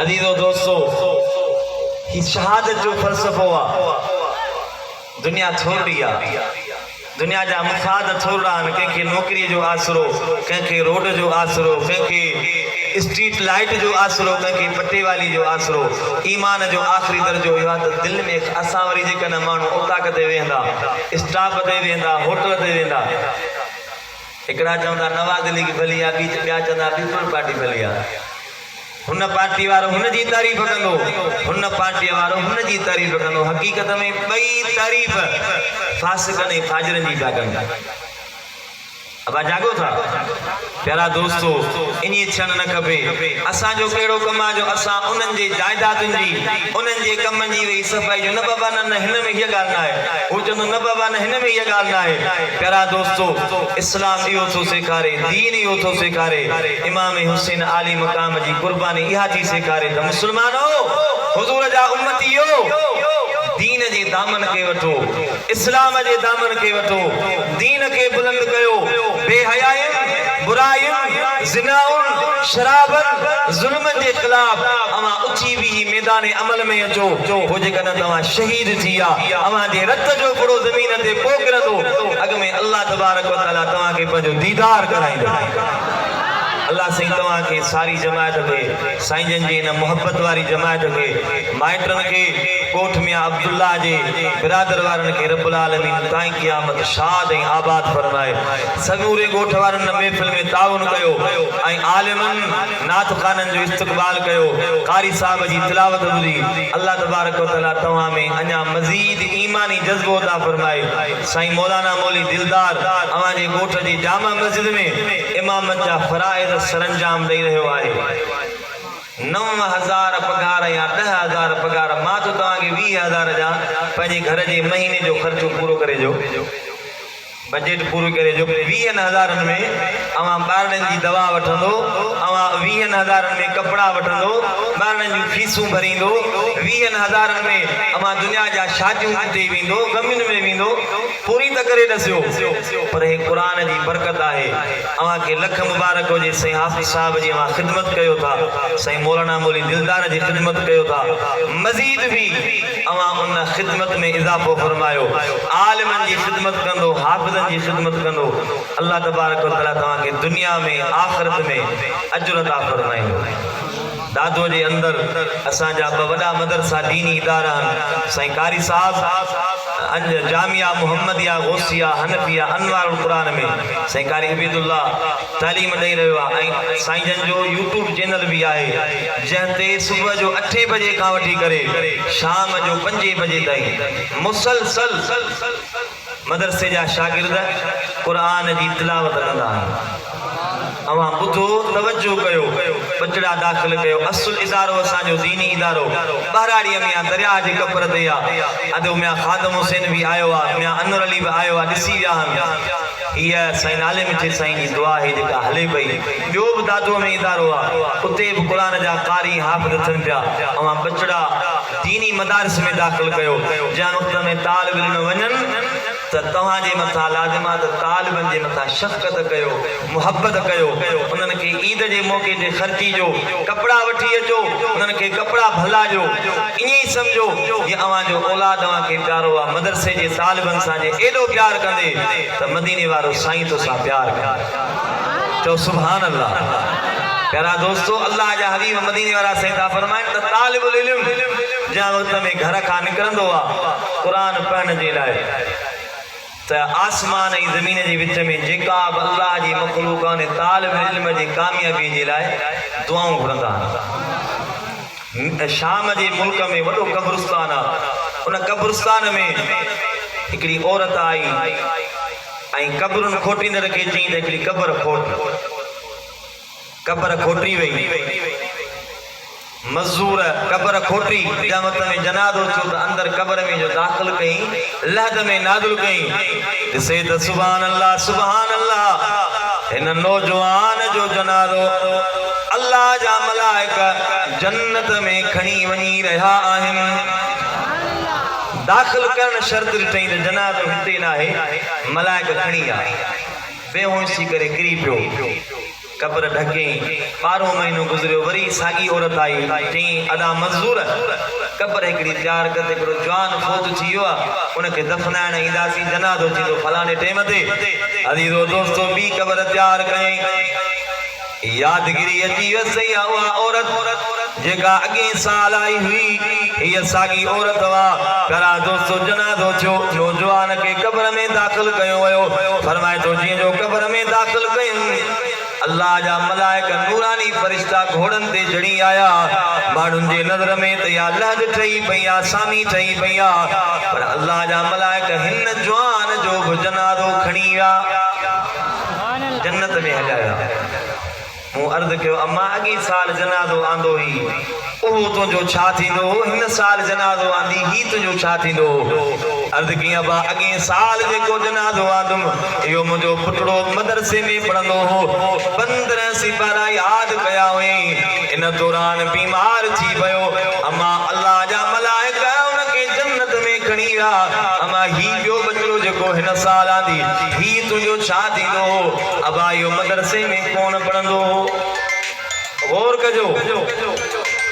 अज़ीज़ो दोस्तो ही शहादत जो फ़लसफ़ो आहे दुनिया थोड़ी आहे दुनिया जा मुफ़ाद थोड़ा आहिनि कंहिंखे नौकरीअ जो आसरो कंहिंखे रोड जो आसरो कंहिंखे स्ट्रीट लाइट जो आसरो कंहिंखे पटे वाली जो आसरो ईमान जो आख़िरी दर्जो इहो आहे त दिलि में असां वरी जेकॾहिं माण्हू उताक ते वेंदा स्टाफ ते वेंदा होटल ते वेंदा हिकिड़ा चवंदा नवाज़ लीग भली आहे ॿिया चवंदा पीपल पार्टी भली आहे हुन पार्टी वारो हुन जी तारीफ़ कंदो हुन पार्टी वारो हुन जी तारीफ़ कंदो हक़ीक़त में ॿई तारीफ़ फासिकनि ऐं फाजिरनि जी पिया कनि अब जागो था प्यारा दोस्तो इन्हीं थियण न खपे असांजो कहिड़ो कम आहे जो असां उन्हनि जे जाइदादुनि जी उन्हनि जे कमनि जी वेही सफ़ाई जो न बाबा न हिन में हीअ ॻाल्हि न आहे हू चवंदो न बाबा न हिन में हीअ ॻाल्हि न आहे प्यारा दोस्तो इस्लाम इहो थो सेखारे दीन इहो थो सेखारे इमाम हुसैन आली मक़ाम जी कुर्बानी इहा थी सेखारे त मुस्लमानो हुज़ूर जा उम्मतियो दीन जे दामन के वठो इस्लाम जे दामन के वठो दीन के बुलंद कयो बेहयाइन बुराइन जिनाउन शराबन जुल्म के खिलाफ अमा उची भी मैदान अमल में अचो हो जेकॾहिं तव्हां शहीद थी विया अवां जे रत जो बुरो ज़मीन ते पोखरंदो अॻ में अल्लाह तबारक व तआला तव्हां खे पंहिंजो दीदार कराईंदो अल्लाह साईं तव्हां खे सारी जमायत खे साईं जन जी इन मोहब्बत वारी जमायत खे माइटनि खे कोठ मियां अब्दुल्ला जे बिरादर वारनि खे रब्बुल आलमीन ताईं क़यामत शाद ऐं आबाद फरमाए समूरे ॻोठ वारनि महफ़िल में ताउन कयो ऐं आलिमनि नात ख़ाननि जो इस्तक़बाल कयो कारी साहब जी तिलावत ॿुधी अल्लाह तबारक व तआला तव्हां में अञा मज़ीद ईमानी जज़्बो अता फरमाए साईं मौलाना मौली दिलदार अवां जे ॻोठ जी जामा मस्जिद में इमामत जा फ़राइज़ सरंजाम ॾेई रहियो आहे 9,000 पगार या 10,000 पगार मां तो तव्हांखे 20,000 जा पंहिंजे घर जे महीने जो ख़र्चो पूरो करे जो बजट पूरो करे जो 20,000 में अवां ॿारनि जी दवा वठंदो अवां 20,000 में कपड़ा वठंदो ॿारनि जूं फीसूं भरींदो 20,000 में अवां दुनिया जा शादियूं ते वेंदो गमियुनि में वेंदो पूरी त करे ॾसियो पर हे क़ुरान जी बरकत आहे अवां खे लख मुबारक हुजे साईं हाफ़िज़ साहब जी अवां ख़िदमत कयो था साईं मौलाना मौली दिलदार जी ख़िदमत कयो था मज़ीद भी अवां उन ख़िदमत में इज़ाफ़ो फरमायो आलिमनि जी ख़िदमत कंदो हाफ़िज़ जी खिदमत कंदो अल्लाह तबारक व तआला तव्हां खे दुनिया में आख़िरत में अजर अता फरमाईंदो दादो जे अंदर असां जा वॾा मदरसा दीनी इदारा साईं कारी साहब जामिया मुहम्मदिया गौसिया हनफिया अनवारुल कुरान में साईं कारी अबीदुल्ला तालीम ॾेई रहियो आहे ऐं साईं जन जो यूट्यूब चैनल भी आहे जंहिं ते सुबुह जो 8 बजे खां वठी करे शाम जो 5 बजे ताईं मुसलसल मदरसे जा शागिर्द कुरान जी तिलावत कंदा आहिनि अवां ॿुधो तवज्जो कयो बचड़ा दाख़िल कयो असुल इदारो असांजो दीनी इदारो बहराड़ीअ में दरिया जे कपर ते आहे अदो मियां ख़ादम हुसैन भी आयो आहे मियां अनवर अली भी आयो आहे ॾिसी विया आहिनि हीअ साईं नाले मिठे साईं जी दुआ आहे जेका हले पई ॿियो बि दादूअ में इदारो आहे उते बि क़ुरान जा कारी हाफ़िज़ थियनि पिया अवां बचड़ा दीनी मदारिस में दाख़िल कयो जंहिं वक़्त में तालिब इल्म वञनि त तव्हांजे मथां लाज़िमा त तालिबनि जे मथां शफ़क़त कयो, मुहबत कयो, उन्हनि खे ईद जे मौक़े ते ख़र्ची ॾियो, कपिड़ा वठी अचो, उन्हनि खे कपिड़ा भला ॾियो। ईअं ई सम्झो कि अव्हांजो औलाद अव्हांखे प्यारो आहे। मदरसे जे तालिबनि सां जे एॾो प्यारु कंदे त मदीने वारो साईं तोसां प्यारु कंदे। चओ सुभान अल्लाह। प्यारा दोस्तो, अल्लाह जा हबीब मदीने वारा साईं था फरमाइनि त तालिबुल इल्म जंहिं वक़्त में घर खां निकिरंदो आहे क़ुरान पढ़ण जे लाइ, त आसमान ऐं ज़मीन जे विच में जेका बि अल्लाह जी मख़लूक़ आहिनि तालिब इल्म जी कामयाबीअ जे लाइ दुआऊं घुरंदा आहिनि। शाम जे मुल्क में वॾो क़ब्रिस्तान आहे, उन क़ब्रिस्तान में हिकिड़ी औरत आई ऐं क़ब्रुनि खोटींदड़ खे चई त हिकिड़ी क़ब्र खोटी वई। मज़दूर क़ब्र खोटी, क़यामत में जनाज़ो थियो त अंदरि क़ब्र में जो दाख़िल कई, लहद में नाज़िल कई। ॾिसे त सुभान अल्लाह सुभान अल्लाह, हिन नौजवान जो जनाज़ो अल्लाह जा मलाइका जन्नत में खणी वञी रहिया आहिनि। दाख़िल करण शर्त ॾिठई त जनाज़ो हिते न आहे, मलाइका खणी आहे। बेहोशी करे किरी पियो, कब्र ढके। 12 महीनो गुज़रियो, वरी साॻी औरत आई, चई अदा मज़दूर कब्र हिकिड़ी तयारु कर, हिकिड़ो जवान फौत थी वियो आहे, उनखे दफ़नाइण ईंदासीं, जनाज़ो थींदो फलाणे टाइम ते। अज़ीज़ो दोस्तो ॿी कब्र तयारु कयईं। यादगिरी अची वयसि उहा औरत जेका अॻे साल आई हुई, हीअ साॻी औरत हुआ। प्यारा दोस्तो जनाज़ो थियो, नौजवान खे कब्र में दाख़िल कयो वियो। फरमाए थो जीअं जो कब्र में दाख़िल कयूं, अल्लाह जा मलाइका नूरानी फरिश्ता घोड़नि ते चढ़ी आया। माण्हुनि जे नज़र में त या लहद ठही पई आहे, सामी ठही पई आहे, पर अल्लाह जा मलाइका हिन जवान जो बि जनाज़ो खणी विया, जन्नत में हलाया। मूं अर्ज़ु कयो अम्मा अॻे साल जनाज़ो आंदो हुई, उहो तुंहिंजो छा थींदो? हिन साल जनाज़ो आंदी, ही तुंहिंजो छा थींदो? अर्ज़ु कई अब्बा अॻे साल जेको जनाज़ो आंदुमि, इहो मुंहिंजो पुटड़ो मदरसे में पढ़ंदो हो, 15 सिपारा यादि कया हुई, इन दौरान बीमार थी पियो। अम्मा अल्लाह जा मलाइका उनखे जन्नत में खणी विया। अम्मा ही ॿियो बचिड़ो जेको हिन साल आंदी, ही तुंहिंजो छा थींदो? अब्बा इहो मदरसे में कोन पढ़ंदो हो। गौर कजो,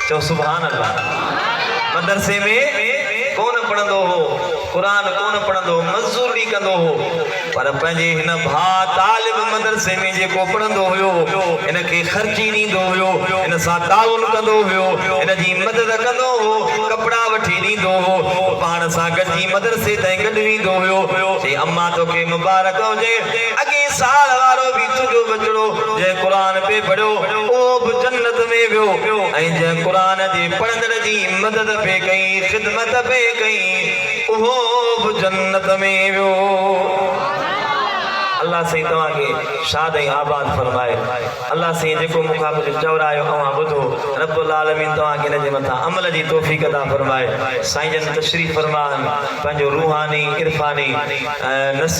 चओ सुभान अल्लाह। मदरसे में कोन पढ़ंदो हो, क़ुरान कोन पढ़ंदो हो, मज़दूरी कंदो हो, पर पंहिंजे हिन भाउ तालिब मदरसे में जेको पढ़ंदो हुयो, हिनखे ख़र्ची ॾींदो हुयो, हिन सां ताउन कंदो हुयो, हिन जी मदद कंदो हो, कपिड़ा वठी ॾींदो हो, पाण सां गॾिजी मदरसे ताईं गॾु वेंदो हुयो। चई अम्मा तोखे मुबारक हुजे, अॻे साल वारो बि तुंहिंजो बचिड़ो जंहिं क़ुरान पे पढ़ियो उहो बि जन्नत में वियो, ऐं जंहिं क़ुरान जे पढ़ंदड़ जी मदद पे कई, ख़िदमत पे कई, उहो बि जन्नत में वियो। अल्लाह साईं तव्हांखे शाद ऐं आबाद फरमाए। अल्लाह साईं जेको मूंखां कुझु चवरायो अवां ॿुधो, रब्बुल आलमीन तव्हांखे हिन जे मथां अमल जी तौफ़ीक़ अता फरमाए। साईं जन तशरीफ़ फरमाइनि, पंहिंजो रूहानी इरफानी नसीहत